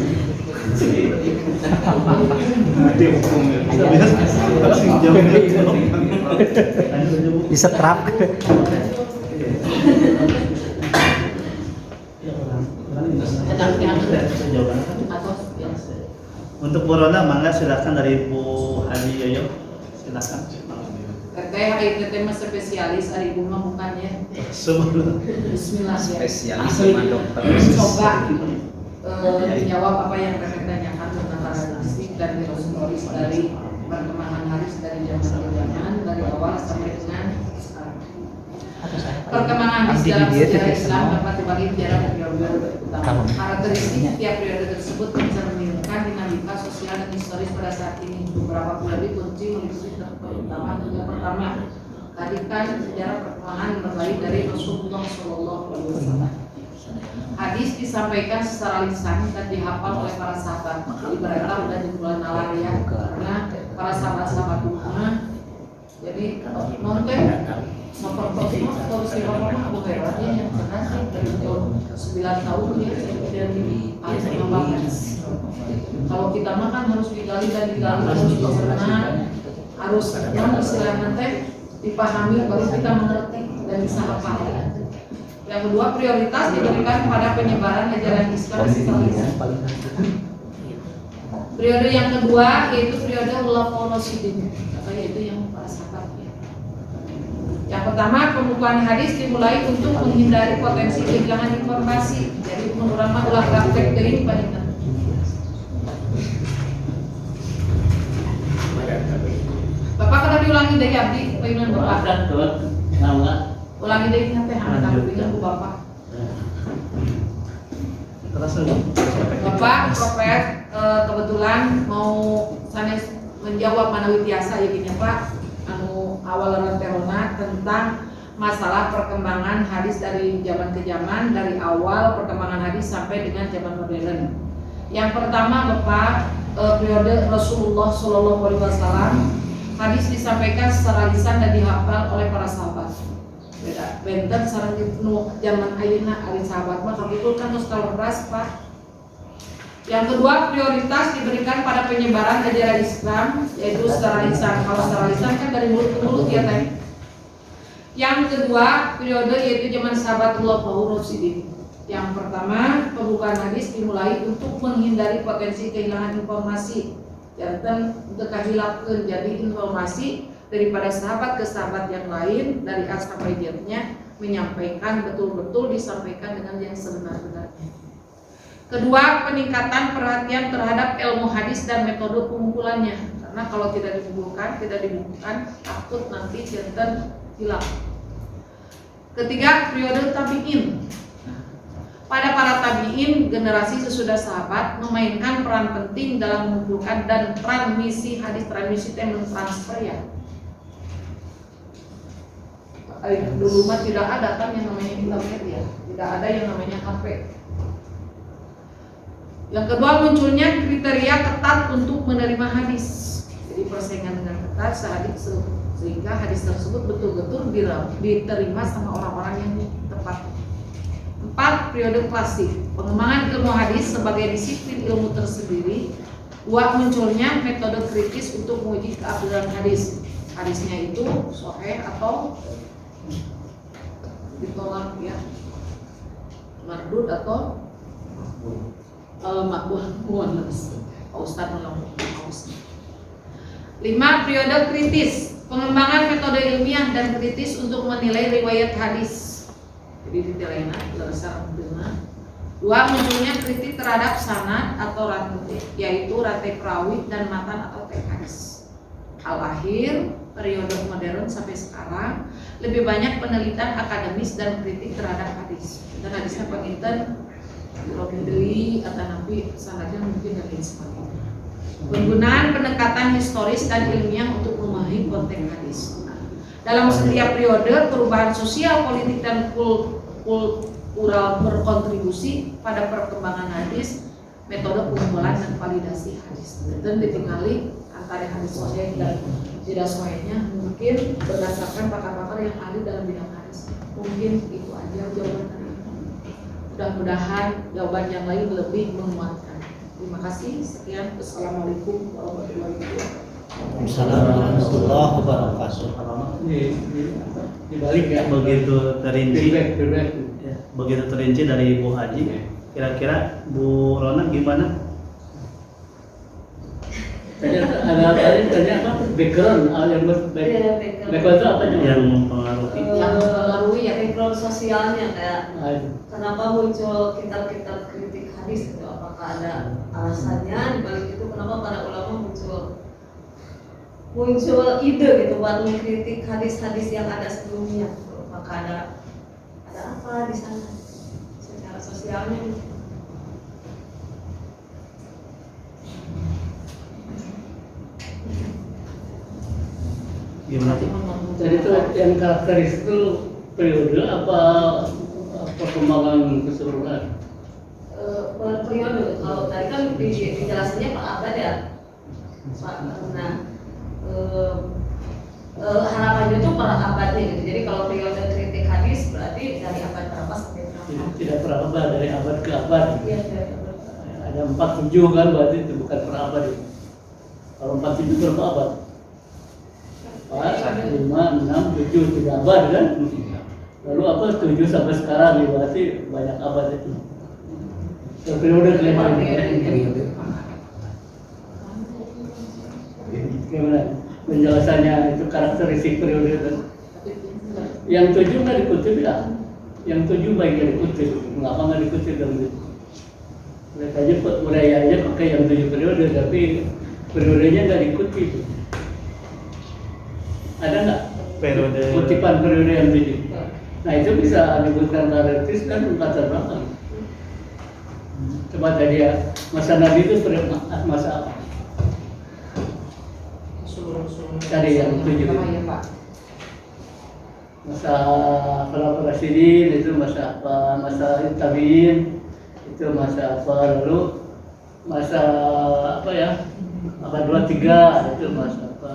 Disetrap. Untuk Bu Rona, mangga silakan dari Bu Hadi Yoyo, silakan. Teteh itu tema spesialis hari bunga bukannya. Sebelum Bismillah ya. Spesialis sama dokter. Coba menjawab apa yang Teteh tanyakan tentang karakteristik dan historis dari perkembangan hadis dari zaman ke zaman, dari awal sampai dengan sekarang. Perkembangan hadis dalam sejarah Islam dapat dibagi dalam periode utama. Karakteristik tiap periode tersebut mencerminkan dinamika sosial dan historis pada saat ini. Beberapa periode kunci meliputi keutamaan yang pertama, tadikan sejarah perkembangan mulai dari Rasulullah SAW. Hadis disampaikan secara lisan dan dihafal oleh para sahabat. Ibaratnya udah di bulan Al-Ariyah karena para sahabat-sahabat umumnya. Jadi nonton seperti atau siapa Abu Hurairah yang pernah sih dari umur 9 tahun ya dari hadis. Kalau kita makan harus digali dan digali, harus dicerna, harus yang istilahnya teh dipahami baru kita mengerti dan bisa hafal. Yang kedua, prioritas diberikan pada penyebaran ajaran Islam secara lisan. Periode yang kedua yaitu periode Khulafaur Rasyidin, atau yaitu yang para sahabatnya. Yang pertama, pembukaan hadis dimulai untuk menghindari potensi kehilangan informasi. Jadi menurut ulah praktek dari palingan. Bapak kada diulangi dari abdi, pengen Bapak. Ulangi dari nanti anak dengan Bu Bapak. Bapak Profes kebetulan mau sanes menjawab manawi biasa ya gini Pak. Anu awal terona tentang masalah perkembangan hadis dari zaman ke zaman, dari awal perkembangan hadis sampai dengan zaman modern. Yang pertama Bapak, periode Rasulullah SAW, hadis disampaikan secara lisan dan dihafal oleh para sahabat. Beda benten sareng nu zaman ayeuna ari sahabat mah kabul kan geus kaweras Pak. Yang kedua, prioritas diberikan pada penyebaran ajaran Islam yaitu secara lisan. Kalau secara lisan kan dari mulut ke mulut ya teh. Yang kedua, periode yaitu zaman sahabat Khulafaur Rasyidin. Yang pertama, pembukaan hadis dimulai untuk menghindari potensi kehilangan informasi. Jantan untuk kehilangan jadi informasi daripada sahabat ke sahabat yang lain dari A sampai Z-nya menyampaikan betul-betul disampaikan dengan yang sebenar-benarnya. Kedua, peningkatan perhatian terhadap ilmu hadis dan metode pengumpulannya. Karena kalau tidak dibukukan, takut nanti jantan hilang. Ketiga, periode tabi'in. Pada para tabi'in, generasi sesudah sahabat memainkan peran penting dalam mengumpulkan dan transmisi hadis, transmisi dan transfer ya. Dulu mah tidak ada kan yang namanya internet ya, tidak ada yang namanya HP. Yang kedua, munculnya kriteria ketat untuk menerima hadis. Jadi persaingan dengan ketat sehingga hadis tersebut betul-betul diterima sama orang-orang yang tepat. 4. Periode klasik, pengembangan ilmu hadis sebagai disiplin ilmu tersendiri. 2. Munculnya metode kritis untuk menguji keabsahan hadis. Hadisnya itu sahih atau ditolak ya, mardud atau makbul. Ustaz nolong. 5. Periode kritis, pengembangan metode ilmiah dan kritis untuk menilai riwayat hadis. Jadi detailnya berdasarkan dengan. 2. Munculnya kritik terhadap sanad atau rantai, yaitu rantai perawi dan matan atau teks hadis. Al-akhir, periode modern sampai sekarang lebih banyak penelitian akademis dan kritik terhadap hadis. Dan hadisnya penginten Robi Dewi atau Nabi sanadnya mungkin dan lain sebagainya. Penggunaan pendekatan historis dan ilmiah untuk memahami konteks hadis. Dalam setiap periode, perubahan sosial, politik, dan kultural berkontribusi pada perkembangan hadis, metode pengumpulan dan validasi hadis. Dan ditinggali antara hadis sahih dan tidak sahihnya mungkin berdasarkan pakar-pakar yang ahli dalam bidang hadis. Mungkin itu aja jawaban tadi. Mudah-mudahan jawaban yang lain lebih menguatkan. Terima kasih. Sekian. Assalamualaikum warahmatullahi wabarakatuh. Assalamualaikum warahmatullahi wabarakatuh. Dibalik ya. Begitu terinci, Feedback. ya, begitu terinci dari Bu Haji. Kira-kira Bu Rona gimana? Tadi apa? Background, yang background itu apa namanya? Yang mempengaruhi. Yang mempengaruhi ya background sosialnya kayak Aduh. kenapa muncul kitab-kitab kritik hadis itu, apakah ada alasannya dibalik itu, kenapa para ulama muncul ide gitu buat mengkritik hadis-hadis yang ada sebelumnya gitu. Maka ada apa di sana secara sosialnya gitu. Gimana tuh? Jadi itu yang karakteris itu periode apa perkembangan keseluruhan? Periode. Kalau tadi kan dijelasannya per abad ya, Pak. Nah, harapannya itu per abadnya gitu. Jadi kalau periode kritik hadis berarti dari abad berapa sampai berapa? Tidak per abad, dari abad ke abad. Iya, dari abad. Ada 47 kan, berarti itu bukan per abad itu. Kalau 47 berapa abad? 4, 5, 6, 7, 3 abad kan? Lalu apa 7 sampai sekarang ya, berarti banyak abad itu. Periode kelima ini. Gimana penjelasannya itu karakteristik periode itu? Yang 7 nggak dikutip ya? Yang 7 baiknya dikutip, mengapa nggak dikutip dalam itu? Mereka aja budayanya pakai yang 7 periode, tapi periodenya nggak dikutip. Ada nggak Periode kutipan periode yang 7? Nah itu bisa disebutkan karakteristik dan latar belakang. Coba tadi ya, masa Nabi itu masa apa? Tadi yang 7 ya Pak. Masa Khulafaur Rasyidin itu masa apa? Masa Tabi'in itu masa apa? Lalu masa apa ya? Abad 23 itu masa apa?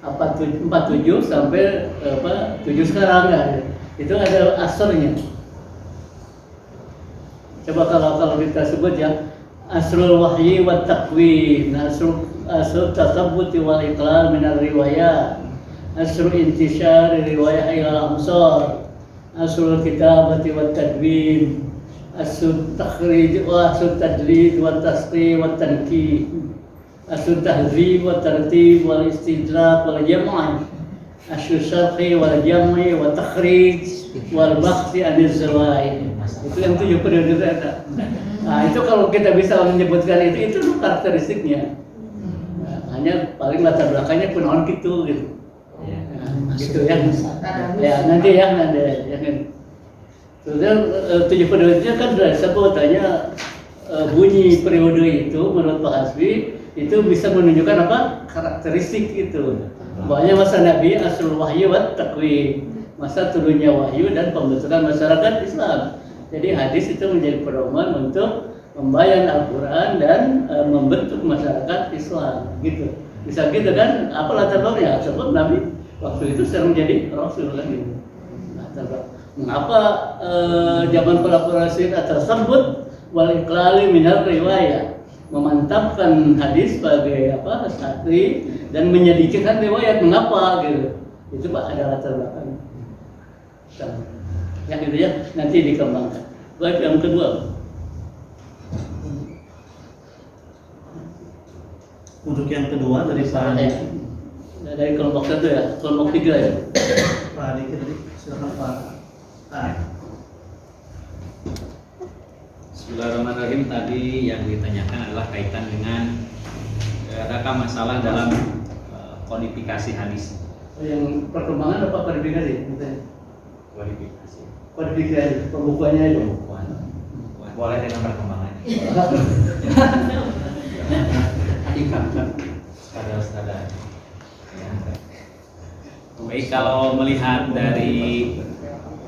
Abad 47 sampai apa? 7 sekarang ya. Itu ada asrnya. Coba kalau kita sebut ya, asrul wahyi wa taqwin, asrul tasabbuti wal iqlal min ar-riwayat, asrul intishar riwayat ila amsar, asrul kitabati wa tadwin, asrul takhrij wa asrul tadlid wa tasqi wa tankih, asrul tahzib wa tartib wal istidrak wal jam', asrul syarhi wal jam'i wa takhrij wal bakhti anil zawaid. Itu yang 7 periode itu ada. Nah itu kalau kita bisa menyebutkan itu karakteristiknya. Nah, hanya paling latar belakangnya penawan gitu. Nah, gitu ya. Ya nanti ya. Kemudian 7 periodenya kan sudah sebutannya bunyi periode itu menurut Pak Hasbi itu bisa menunjukkan apa? Karakteristik itu. Bahwanya masa Nabi asrul wahyu wa taqwin, masa turunnya wahyu dan pembentukan masyarakat Islam. Jadi hadis itu menjadi pedoman untuk membayan Al-Quran dan membentuk masyarakat Islam gitu. Bisa gitu kan? Apa latar belakangnya? Sebab Nabi waktu itu sedang menjadi Rasul kan gitu. Latar belakang. Mengapa zaman kolaborasi tersebut wal iqlali minal riwayat, memantapkan hadis sebagai apa? Satri dan menyedikitkan riwayat. Mengapa gitu? Itu Pak ada latar belakang. Yang itu ya nanti dikembangkan. Baik yang kedua. Untuk yang kedua dari Pak Adi. Dari kelompok 1 ya, kelompok 3 ya. Pak Adi tadi silakan Pak. Bismillahirrahmanirrahim. Tadi yang ditanyakan adalah kaitan dengan adakah masalah dalam kodifikasi hadis. Yang perkembangan apa kodifikasi? Kodifikasi. Kodifikasi pembukuannya itu. Boleh dengan perkembangannya. Sekadar. Baik, kalau melihat dari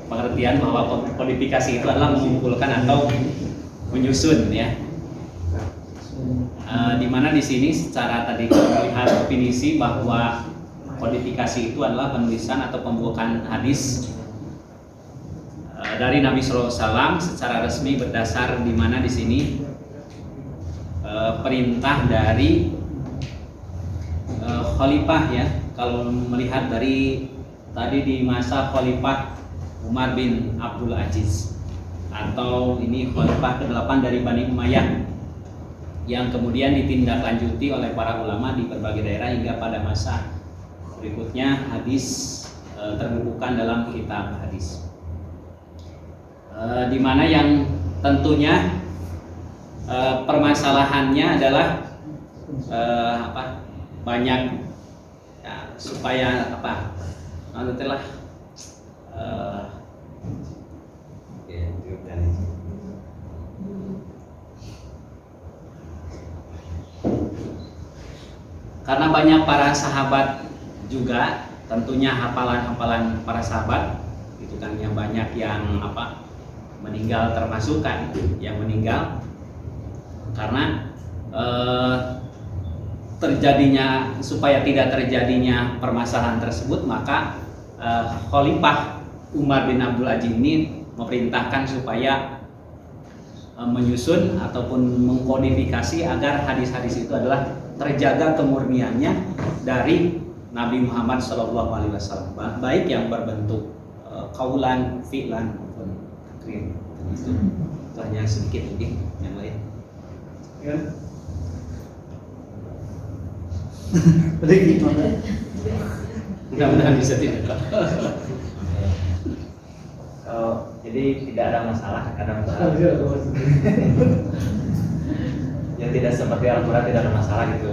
pengertian bahwa kodifikasi itu adalah mengumpulkan atau menyusun ya. Di mana di sini secara tadi melihat definisi bahwa kodifikasi itu adalah penulisan atau pembukaan hadis dari Nabi SAW secara resmi berdasar di mana di sini perintah dari khalifah ya. Kalau melihat dari tadi di masa khalifah Umar bin Abdul Aziz atau ini khalifah ke-8 dari Bani Umayyah yang kemudian ditindaklanjuti oleh para ulama di berbagai daerah hingga pada masa berikutnya hadis terbukukan dalam kitab hadis. Di mana yang tentunya permasalahannya adalah banyak ya, supaya nantilah karena banyak para sahabat juga tentunya hafalan-hafalan para sahabat itu kan yang banyak yang meninggal, termasuk kan yang meninggal karena supaya tidak terjadinya permasalahan tersebut, maka Khalifah Umar bin Abdul Aziz ini memerintahkan supaya menyusun ataupun mengkodifikasi agar hadis-hadis itu adalah terjaga kemurniannya dari Nabi Muhammad SAW, baik yang berbentuk kaulan, fi'lan maupun takrir. Itu hanya sedikit lagi yang lain. Ya. Jadi gimana? Mudah-mudahan bisa tidak. Jadi tidak ada masalah, ya tidak seperti Al-Quran, tidak ada masalah gitu.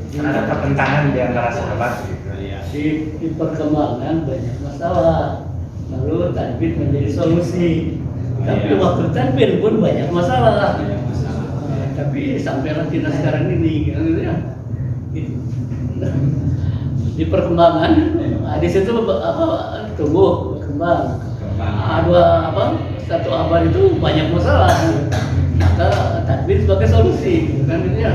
Karena ada pertentangan di antara sahabat gitu ya. Di perkembangan banyak masalah, lalu tadbir menjadi solusi. Tapi waktu tadbir pun banyak masalah. Tapi sampailah kita sekarang ini, gitu ya. Di perkembangan hadis itu tumbuh berkembang. Satu abad itu banyak masalah. Maka tadbir sebagai solusi, bukan gitu ya.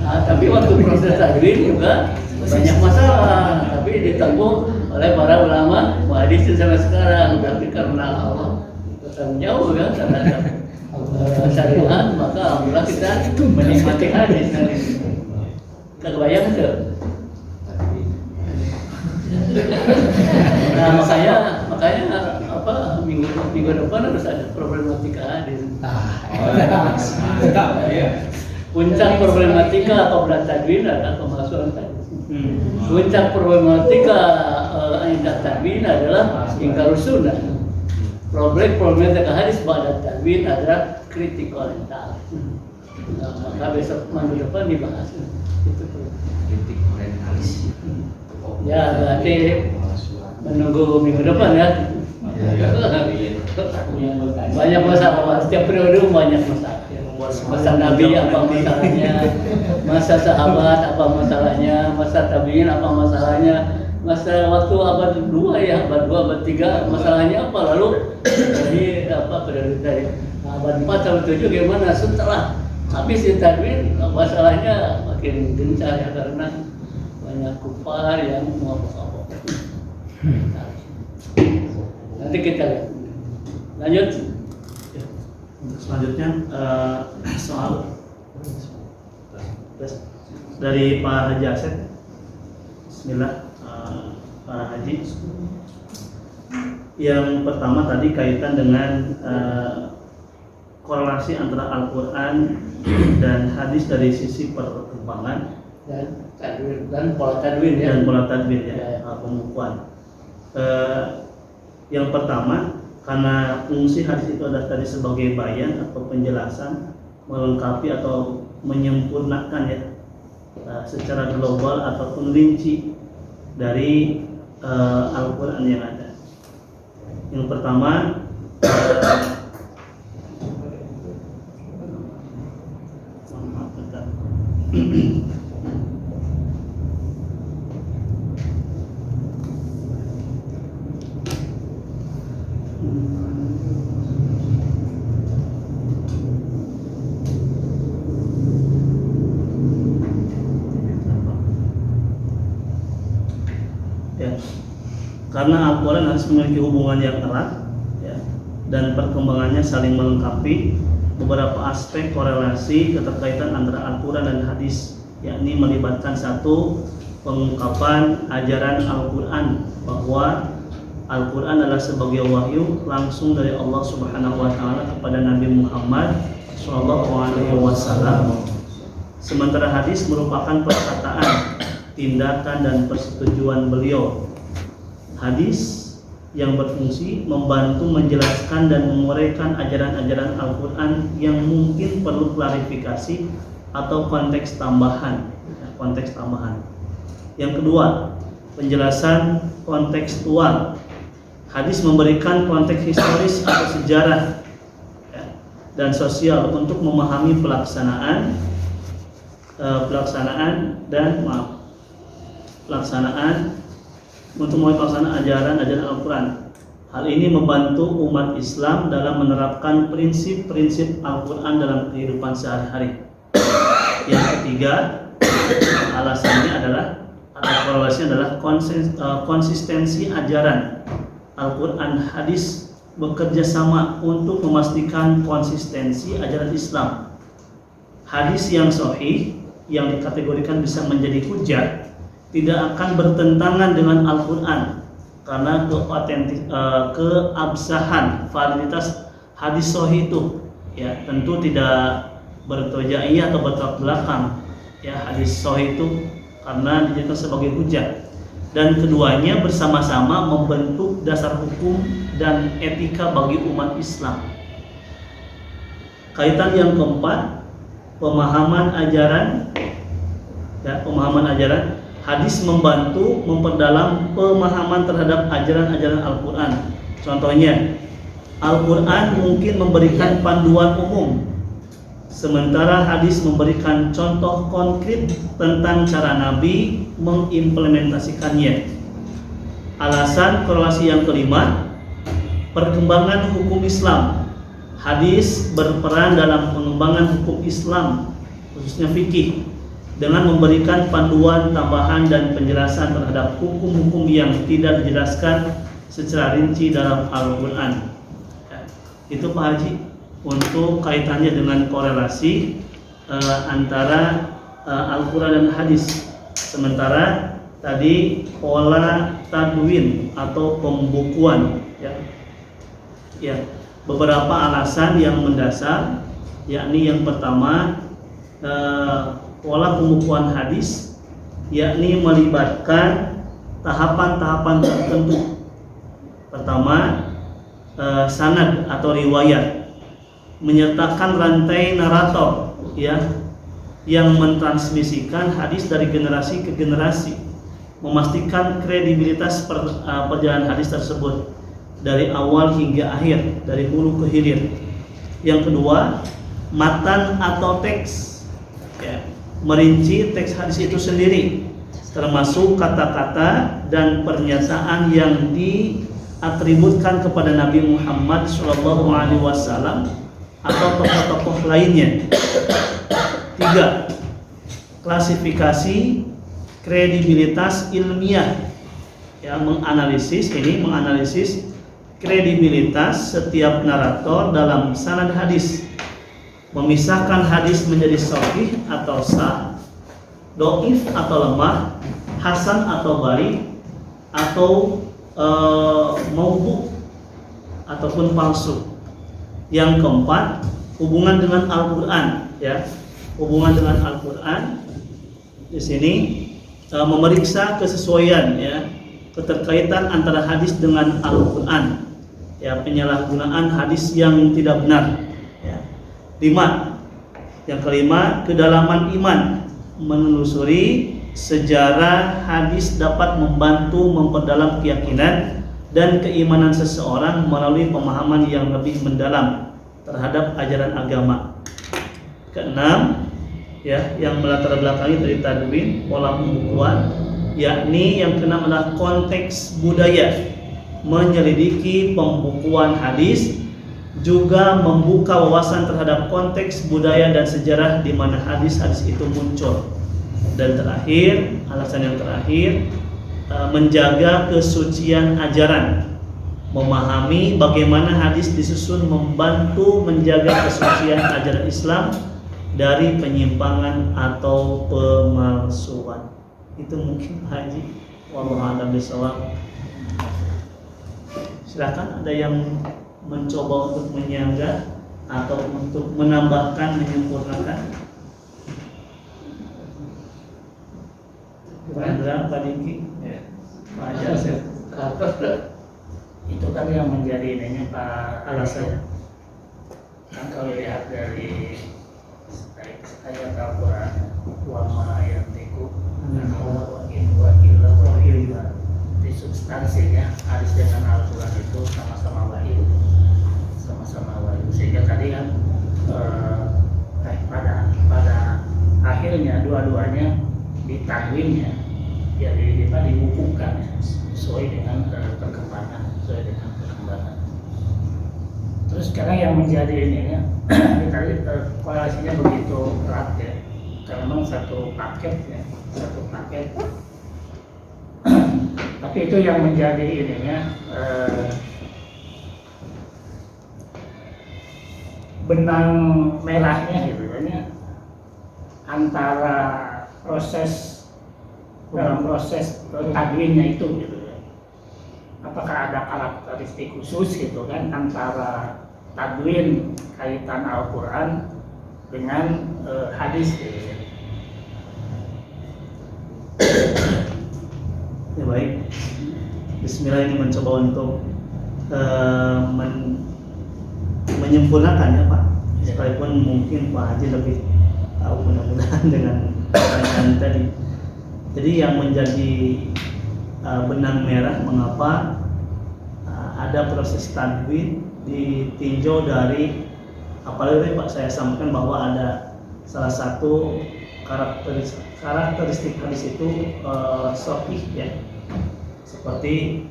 Tapi waktu proses tadbir juga banyak masalah, tapi ditempuh oleh para ulama hadis sampai sekarang. Tapi karena Allah bertanggung jawab kan terhadap syariat, maka alhamdulillah kita menikmati hadis. Kita kebayang tuh. Nah makanya minggu depan harus ada problematika hadis. Puncak problematika apabila tadwin adalah pemalsuan hadis. Puncak problematika indah tadwin adalah ingkar sunnah. Problematika hadis pada tadwin adalah kritik oriental. Maka besok minggu depan dibahas itu kritik orientalis. Ya berarti menunggu minggu depan ya. Banyak masalah, setiap periode banyak masalah. Masa Nabi apa masalahnya, masa sahabat apa masalahnya, masa tabi'in apa masalahnya, masa waktu abad 2 ya, abad 2, abad 3 masalahnya apa, lalu jadi periode dari abad 4 sampai 7 gimana setelah habis di tabi'in masalahnya makin gencar ya, karena banyak kufar yang mengapa-apa. Nanti kita lihat. Lanjut. Selanjutnya soal dari Pak Haji Asep. Bismillah, para haji. Yang pertama tadi kaitan dengan korelasi antara Al-Quran dan hadis dari sisi perkembangan dan pola tadwin ya. Dan pola tadwin ya, pembukuan. Yang pertama, karena fungsi hadis itu adalah tadi sebagai bayan atau penjelasan, melengkapi atau menyempurnakan ya secara global ataupun rinci dari Al-Quran yang ada. Yang pertama karena Al-Quran harus memiliki hubungan yang erat ya, dan perkembangannya saling melengkapi beberapa aspek korelasi keterkaitan antara Al-Quran dan hadis, yakni melibatkan satu, pengungkapan ajaran Al-Quran bahwa Al-Quran adalah sebagai wahyu langsung dari Allah Subhanahu wa taala kepada Nabi Muhammad SAW. Sementara hadis merupakan perkataan, tindakan dan persetujuan beliau. Hadis yang berfungsi membantu menjelaskan dan menguraikan ajaran-ajaran Al-Quran yang mungkin perlu klarifikasi atau konteks tambahan. Yang kedua, penjelasan kontekstual. Hadis memberikan konteks historis atau sejarah dan sosial untuk memahami pelaksanaan pelaksanaan ajaran Al-Quran. Hal ini membantu umat Islam dalam menerapkan prinsip-prinsip Al-Quran dalam kehidupan sehari-hari. Yang ketiga, alasannya adalah atau korelasinya adalah konsistensi ajaran Al-Quran hadis bekerja sama untuk memastikan konsistensi ajaran Islam. Hadis yang sahih yang dikategorikan bisa menjadi hujjah tidak akan bertentangan dengan Al-Quran karena keabsahan validitas hadis sahih itu ya tentu tidak bertojaiyah atau bertolak belakang ya hadis sahih itu karena dijadikan sebagai hujjah, dan keduanya bersama-sama membentuk dasar hukum dan etika bagi umat Islam. Kaitan yang keempat, pemahaman ajaran. Hadis membantu memperdalam pemahaman terhadap ajaran-ajaran Al-Quran. Contohnya, Al-Quran mungkin memberikan panduan umum, sementara hadis memberikan contoh konkret tentang cara Nabi mengimplementasikannya. Alasan korelasi yang kelima, perkembangan hukum Islam. Hadis berperan dalam pengembangan hukum Islam, khususnya fikih, dengan memberikan panduan tambahan dan penjelasan terhadap hukum-hukum yang tidak dijelaskan secara rinci dalam Al-Quran. Itu Pak Haji untuk kaitannya dengan korelasi antara Al-Quran dan hadis. Sementara tadi pola tadwin atau pembukuan ya beberapa alasan yang mendasar, yakni yang pertama pola pembukuan hadis, yakni melibatkan tahapan-tahapan tertentu. Pertama, sanad atau riwayat, menyertakan rantai narator ya yang mentransmisikan hadis dari generasi ke generasi, memastikan kredibilitas perjalanan hadis tersebut dari awal hingga akhir, dari hulu ke hilir. Yang kedua, matan atau teks ya, merinci teks hadis itu sendiri, termasuk kata-kata dan pernyataan yang diatributkan kepada Nabi Muhammad SAW atau tokoh-tokoh lainnya. 3. Klasifikasi kredibilitas ilmiah ya, menganalisis kredibilitas setiap narator dalam sanad hadis, memisahkan hadis menjadi sahih atau sah, dhaif atau lemah, hasan atau baik, atau maudhu ataupun palsu. Yang keempat, hubungan dengan Al-Quran ya. Hubungan dengan Al-Quran di sini memeriksa kesesuaian ya, keterkaitan antara hadis dengan Al-Quran ya, penyalahgunaan hadis yang tidak benar ya. 5. Yang kelima, kedalaman iman, menelusuri sejarah hadis dapat membantu memperdalam keyakinan dan keimanan seseorang melalui pemahaman yang lebih mendalam terhadap ajaran agama. Keenam, ya, yang melatar belakangi dari tadwin, pola pembukuan, yakni yang keenam adalah konteks budaya, menyelidiki pembukuan hadis, juga membuka wawasan terhadap konteks budaya dan sejarah di mana hadis-hadis itu muncul. Dan terakhir, alasan yang terakhir, menjaga kesucian ajaran, memahami bagaimana hadis disusun membantu menjaga kesucian ajaran Islam dari penyimpangan atau pemalsuan. Itu mungkin Haji. Wallahu a'lam bishawab. Silakan, ada yang mencoba untuk menyangga atau untuk menambahkan, menyempurnakan. Gimana Pak Diki? Ya. Pak Jasir. Itu kan yang menjadi ininya Pak alasan. Kan kalau lihat dari ayat Al-Quran, wa ma yantiqu wa illa wahyu, di substansinya hadis dengan Al-Quran itu sama-sama wahyu, sehingga tadi kan pada akhirnya dua-duanya ditadwinnya ya dibukukan ya, sesuai dengan perkembangan. Terus sekarang yang menjadi ini ya, tadi korelasinya begitu erat ya, karena memang satu paket. Tapi itu yang menjadi ininya benang merahnya gitu ya, antara dalam proses tadwinnya itu gitu ya. Apakah ada karakteristik khusus gitu kan antara tadwin kaitan Al-Quran dengan hadis gitu ya. Ya baik, Bismillah ini mencoba untuk menyempurnakan ya Pak, sekalipun mungkin Pak Haji lebih tahu mudah-mudahan dengan pertanyaan tadi. Jadi yang menjadi benang merah mengapa ada proses tadwin ditinjau dari, apalagi Pak saya sampaikan bahwa ada salah satu karakteristik hadis itu sahih ya, seperti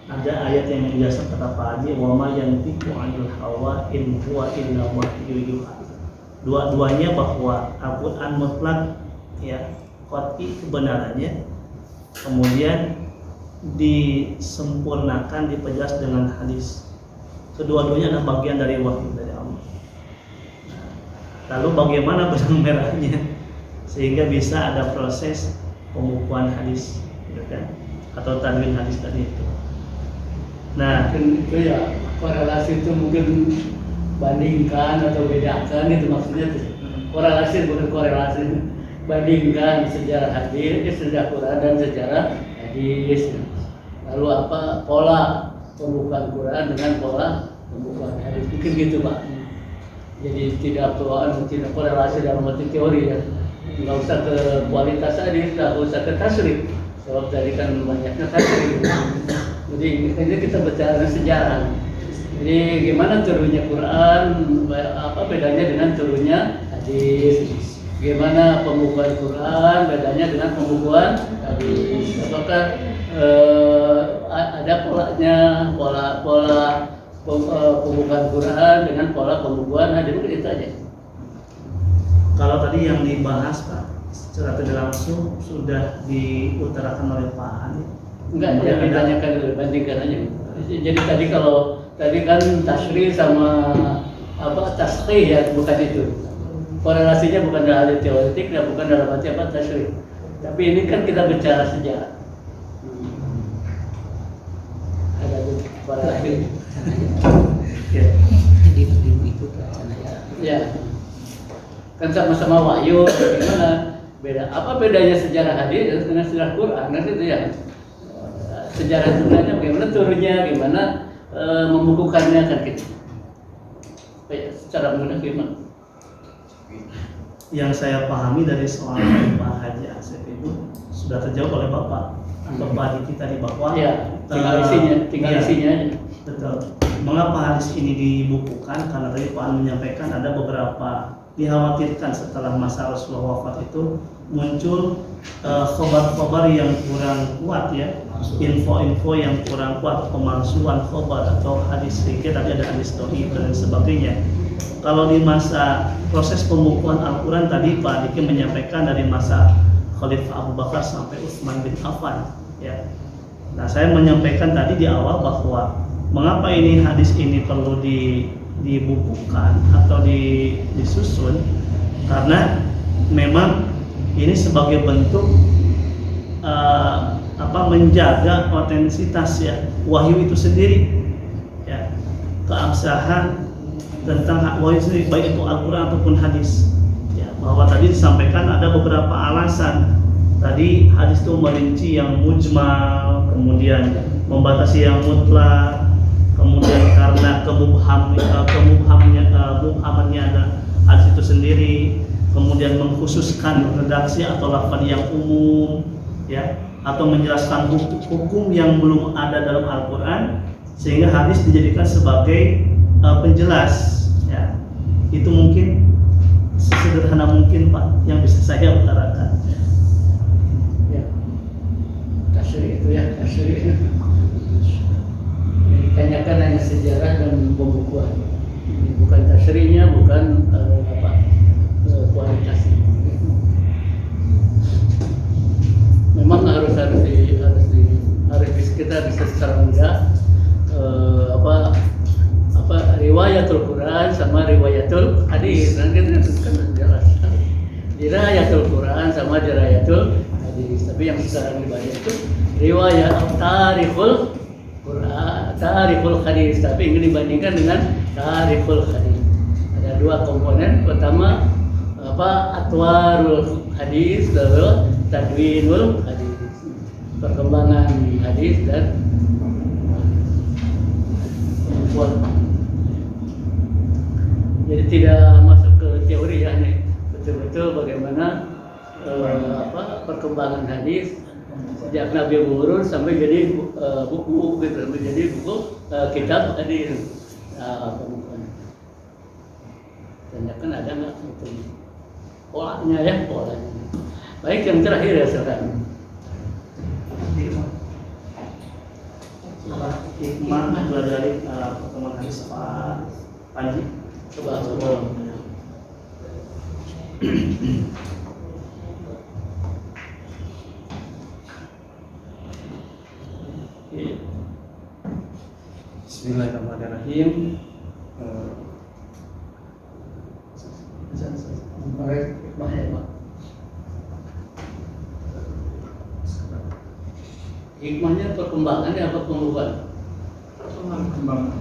ada ayat yang menjelaskan kata Pak Haji, wa ma yantiqu 'anil hawa in huwa illa wahyu yuha. Dua-duanya bahwa Al-Quran mutlak ya, qat'i kebenarannya, kemudian disempurnakan, diperjelas dengan hadis. Kedua-duanya adalah bagian dari wahyu dari Allah. Lalu bagaimana benang merahnya sehingga bisa ada proses pembukuan hadis, gitu kan? Atau tadwin hadis tadi itu. Nah, itu ya korelasi itu mungkin bandingkan atau bedakan, itu maksudnya tuh. Korelasi bukan korelasi, bandingkan sejarah hadis, sejarah Quran dan sejarah hadis. Lalu apa pola pembukaan Quran dengan pola pembukaan hadis, mungkin gitu Pak. Jadi tidak korelasi dalam arti teori ya, nggak usah ke kualitas hadis, nggak usah ke tasrif. Sebab tadi kan banyaknya tasrif. Jadi ini kita bicara sejarah. Jadi gimana turunnya Quran, apa bedanya dengan turunnya hadis? Gimana pembukuan Quran, bedanya dengan pembukuan hadis? Apakah ada polanya, pola pembukaan Quran dengan pola pembukuan hadis? Mungkin itu aja. Kalau tadi yang dibahas Pak, secara tidak langsung sudah diutarakan oleh Pak Hani. Enggak, yang ditanyakan dulu, bandingkan aja. Jadi tadi kan tasrih sama tasqih ya, bukan itu. Korelasinya bukan dalam arti teoretik dan bukan dalam arti tasrih. Tapi ini kan kita bicara sejarah. Ada korelasi. Ya. Jadi itu Ya. Kan sama-sama wahyu, gimana? Apa bedanya sejarah hadis dengan sejarah Quran? Kan itu ya. Sejarah sebenarnya bagaimana turunnya, gimana membukukannya kan gitu. Secara mudah gimana? Yang saya pahami dari soal Pak Haji Asep itu sudah terjawab oleh Bapak atau Pak Diki tadi bahwa ya, tinggal isinya aja. Betul. Mengapa hadis ini dibukukan? Karena tadi Pak menyampaikan ada beberapa dikhawatirkan setelah masa Rasulullah wafat itu muncul khobar-khobar yang kurang kuat ya, info-info yang kurang kuat, pemalsuan khobar atau hadis sedikit, tadi ada hadis dhaif dan sebagainya. Kalau di masa proses pembukuan Al-Quran tadi Pak Diki menyampaikan dari masa Khalifah Abu Bakar sampai Utsman bin Affan ya. Nah saya menyampaikan tadi di awal bahwa mengapa ini hadis ini perlu dibukukan atau disusun, karena memang ini sebagai bentuk menjaga otensitas ya wahyu itu sendiri ya, keabsahan tentang wahyu sendiri, baik itu Al-Quran ataupun hadis ya, bahwa tadi disampaikan ada beberapa alasan. Tadi hadis itu merinci yang mujmal, kemudian membatasi yang mutlak, kemudian karena mubhamannya ada hadis itu sendiri, kemudian mengkhususkan redaksi atau lafaz yang umum ya, atau menjelaskan hukum yang belum ada dalam Al-Quran, sehingga hadis dijadikan sebagai penjelas ya. Itu mungkin sesederhana mungkin Pak yang bisa saya utarakan ya. secara mudah riwayatul Quran sama riwayatul hadis. Dan kita kan jelas sekali. Dirayatul Quran sama dirayatul hadis. Tapi yang sekarang dibaca itu riwayat tarikhul Quran, tarikhul hadis. Tapi ini dibandingkan dengan tarikhul hadis. Ada dua komponen. Pertama atwarul hadis, lalu tadwinul hadis. Perkembangan hadis dan jadi tidak masuk ke teori ya nih, betul-betul bagaimana perkembangan hadis sejak Nabi Burun sampai jadi buku gitu, sampai jadi buku kitab hadis. Tanyakan ada nggak itu polanya ya, polanya. Baik, yang terakhir ya silakan. Hikmah dari pertemuan hadis Pak Panji. Coba. Bismillahirrahmanirrahim. Hikmahnya perkembangannya apa pembukaan? Perkembangan.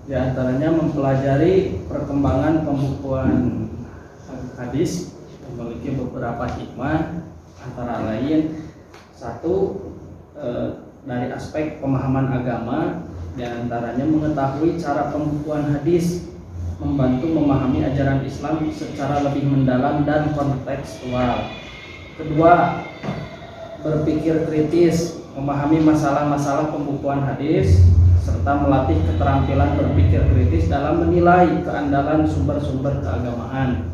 Di antaranya mempelajari perkembangan pembukuan hadis memiliki beberapa hikmah, antara lain satu dari aspek pemahaman agama, di antaranya mengetahui cara pembukuan hadis membantu memahami ajaran Islam secara lebih mendalam dan kontekstual. Kedua, berpikir kritis, memahami masalah-masalah pembukuan hadis serta melatih keterampilan berpikir kritis dalam menilai keandalan sumber-sumber keagamaan.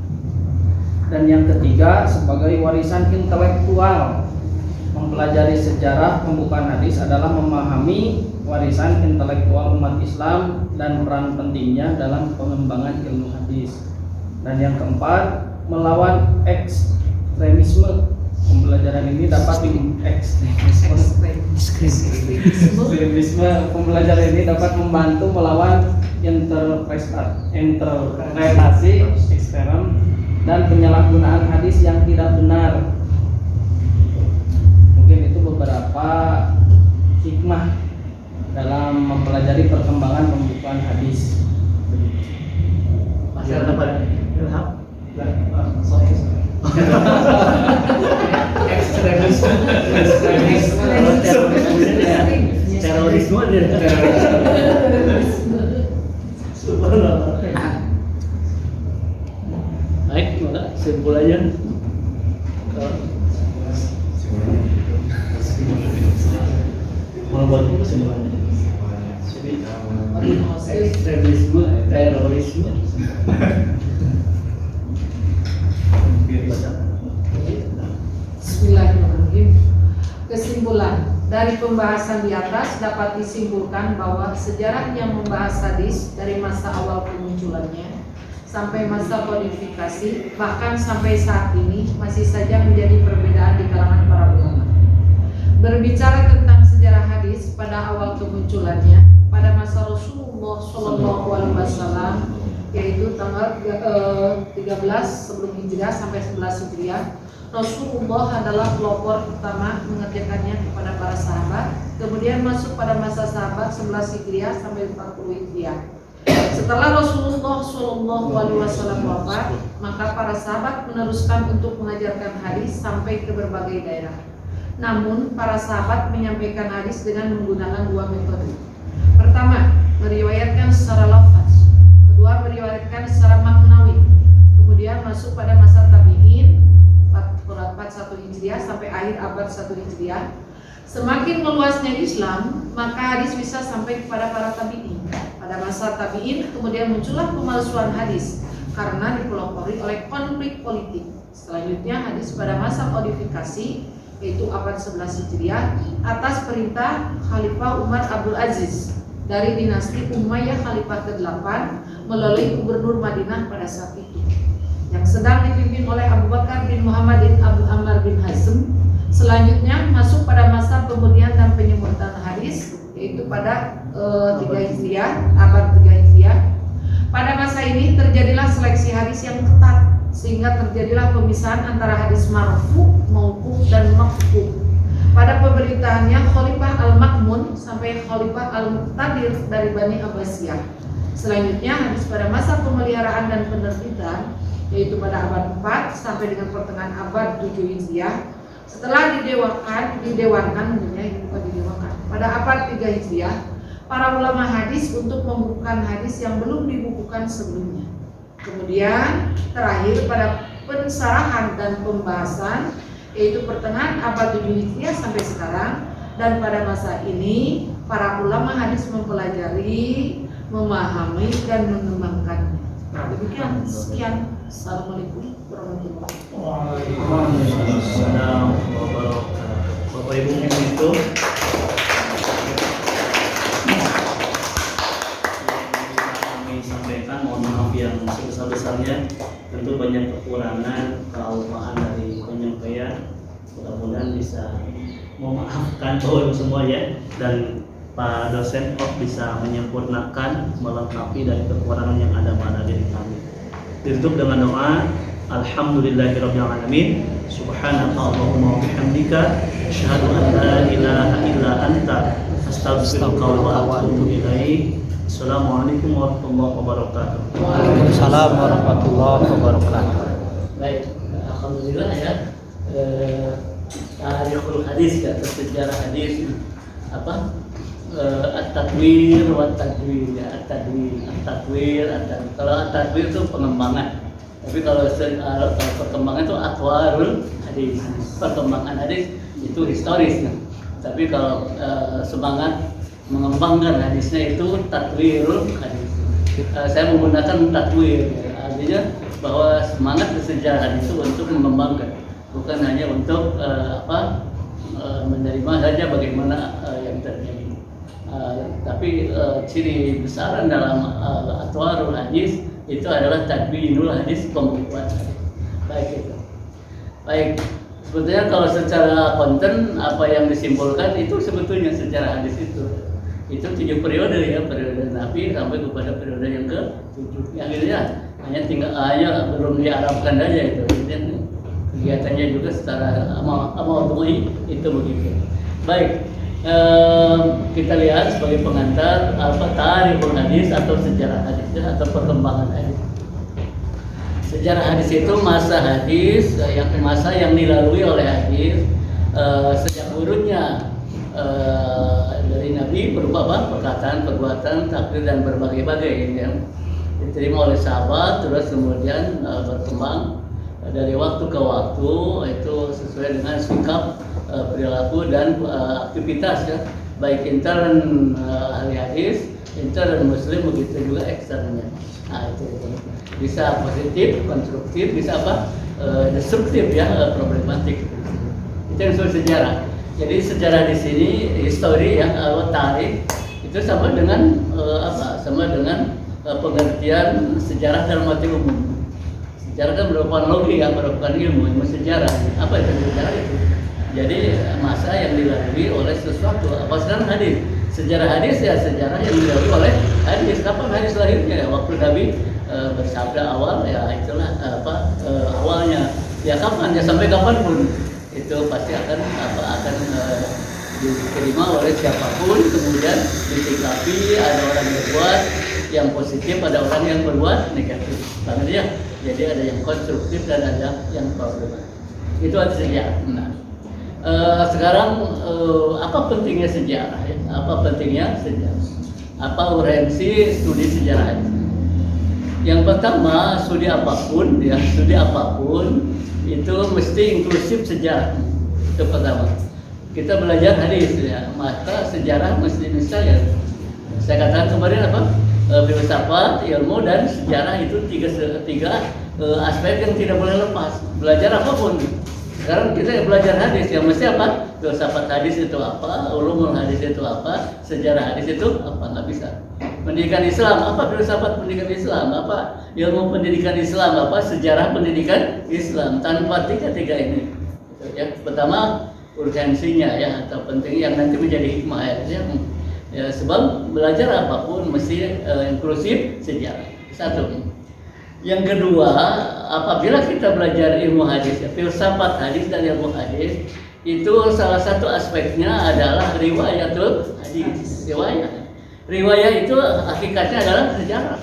Dan yang ketiga, sebagai warisan intelektual, mempelajari sejarah pembukaan hadis adalah memahami warisan intelektual umat Islam dan peran pentingnya dalam pengembangan ilmu hadis. Dan yang keempat, melawan ekstremisme. Pembelajaran ini dapat pembelajaran ini dapat membantu melawan interpretasi ekstrem dan penyalahgunaan hadis yang tidak benar. Mungkin itu beberapa hikmah dalam mempelajari perkembangan pembukuan hadis. Masih ada apa? Ilham? Terorisme dia. Baik, maka kesimpulannya Mau kesimpulannya. ekstremisme, terorisme. Bismillahirrahmanirrahim. Kesimpulan dari pembahasan di atas dapat disimpulkan bahwa sejarah yang membahas hadis dari masa awal kemunculannya sampai masa kodifikasi bahkan sampai saat ini masih saja menjadi perbedaan di kalangan para ulama. Berbicara tentang sejarah hadis pada awal kemunculannya pada masa Rasulullah SAW, yaitu tanggal 13 sebelum Hijriah sampai 11 Hijriah, Rasulullah adalah pelopor pertama mengerjakannya kepada para sahabat. Kemudian masuk pada masa sahabat 11 Hijriah sampai 40 Hijriah. Setelah Rasulullah SAW wafat, maka para sahabat meneruskan untuk mengajarkan hadis sampai ke berbagai daerah. Namun para sahabat menyampaikan hadis dengan menggunakan dua metode. Pertama, meriwayatkan secara lafaz. Kedua, meriwayatkan secara maknawi. Kemudian masuk pada masa tabi'in 41 Hijriah sampai akhir abad 1 Hijriah. Semakin meluasnya Islam, maka hadis bisa sampai kepada para tabi'in. Pada masa tabi'in kemudian muncullah pemalsuan hadis karena dipelopori oleh konflik politik. Selanjutnya hadis pada masa kodifikasi yaitu abad 11 Hijriah atas perintah Khalifah Umar Abdul Aziz dari dinasti Umayyah Khalifah ke-8 melalui gubernur Madinah pada saat itu. yang sedang dipimpin oleh Abu Bakar bin Muhammad bin Abu Ammar bin Hazm. Selanjutnya masuk pada masa pemurnian dan penyebutan hadis, yaitu pada 3 Hijriah, abad 3 Hijriah. Pada masa ini terjadilah seleksi hadis yang ketat, sehingga terjadilah pemisahan antara hadis marfu, mauquf dan maqfu. Pada pemerintahannya Khalifah Al-Ma'mun sampai Khalifah Al-Muqtadir dari Bani Abbasiyah. Selanjutnya hadis pada masa pemeliharaan dan penerbitan, yaitu pada abad 4 sampai dengan pertengahan abad 7 Hijriah. Setelah didewankan pada abad 3 Hijriah, para ulama hadis untuk membukukan hadis yang belum dibukukan sebelumnya. Kemudian terakhir pada pensarahan dan pembahasan, yaitu pertengahan abad 7 Hijriah sampai sekarang. Dan pada masa ini para ulama hadis mempelajari, memahami dan mengembangkannya. Nah, demikian, sekian. Assalamualaikum warahmatullahi Waalaikumsalam warahmatullahi wabarakatuh. Bapak Ibu itu kami sampaikan, mohon maaf yang sebesar-besarnya. Tentu banyak kekurangan, kelupaan dari penyampaian. Mudah-mudahan bisa memaafkan Bapak Ibu semua ya, dan Pak dosen bisa menyempurnakan, melengkapi dari kekurangan yang ada pada diri kami. Ditutup dengan doa, Alhamdulillahirabbil alamin, subhanaka Allahumma wa bihamdika, asyhadu an la ilaha illa anta, astaghfiruka wa atubu ilaik. Assalamualaikum warahmatullahi wabarakatuh. Waalaikumsalam warahmatullahi wabarakatuh. Baik, alhamdulillah ya. Tarikhul hadis atau sejarah hadis apa? At-tadwir wa tadwir ya, at-tadwir. Kalau at-tadwir itu pengembangan. Tapi kalau perkembangan itu atwarul hadis. Perkembangan hadis itu historis. Tapi kalau semangat mengembangkan hadisnya itu tadwirul hadis. Saya menggunakan tadwir, ya. Artinya bahwa semangat sejarah hadis itu untuk mengembangkan, bukan hanya untuk menerima saja bagaimana yang terjadi. Tapi ciri besaran dalam atwarul hadis itu adalah tadwinul hadis, pembukuan hadis. Baik itu. Baik, sebetulnya kalau secara konten apa yang disimpulkan itu sebetulnya sejarah hadis itu 7 periode ya, periode Nabi sampai kepada periode yang ke-7. Akhirnya hanya belum diarabkan aja itu. Kegiatannya juga secara amaudui itu begitu. Baik. Kita lihat sebagai pengantar tarikhul hadis atau sejarah hadis atau perkembangan hadis. Sejarah hadis itu masa hadis, masa yang dilalui oleh hadis sejak urutnya dari Nabi berupa perkataan, perbuatan, takrir dan berbagai-bagai yang diterima oleh sahabat, terus kemudian berkembang dari waktu ke waktu itu sesuai dengan sikap, perilaku dan aktivitas ya, baik intern ahli hadis, intern muslim, begitu juga eksternnya. Nah itu bisa positif, konstruktif, bisa destruktif ya, problematik. Itu yang disebut sejarah. Jadi sejarah di sini histori ya, tarikh itu sama dengan sama dengan pengertian sejarah dalam arti umum. Sejarah kan merupakan logika, merupakan ilmu sejarah. Apa itu sejarah itu? Jadi masa yang dilalui oleh sesuatu. Apa sekarang hadis? Sejarah hadis ya sejarah yang dilalui oleh hadis. Kapan hadis lahirnya? Ya, waktu Nabi bersabda awal ya itulah awalnya. Ya kapan? Ya sampai kapanpun itu pasti akan diterima oleh siapapun. Kemudian disikapi, ada orang yang berbuat yang positif, ada orang yang berbuat negatif. Makanya jadi ada yang konstruktif dan ada yang problematik. Itu arti sejarah. Nah, sekarang apa pentingnya sejarah? Ya? Apa pentingnya sejarah? Apa urgensi studi sejarah ini? Yang pertama, studi apapun itu mesti inklusif sejarah. Itu pertama. Kita belajar hadis ya, maka sejarah mesti misalnya. Saya katakan kemarin filsafat, ilmu dan sejarah itu tiga aspek yang tidak boleh lepas. Belajar apapun. Sekarang kita belajar hadis, yang mesti apa? Filsafat hadis itu apa? Ulumul hadis itu apa? Sejarah hadis itu apa? Nggak bisa. pendidikan Islam, apa filsafat pendidikan Islam, apa ilmu pendidikan Islam, apa sejarah pendidikan Islam. Tanpa tiga ini, ya pertama urgensinya ya atau penting yang nanti menjadi hikmah ya, sebab belajar apapun mesti inklusif sejarah. Satu. Yang kedua, apabila kita belajar ilmu hadis, ya, filsafat hadis dan ilmu hadis, itu salah satu aspeknya adalah riwayatul hadis. Riwayat itu hakikatnya adalah sejarah,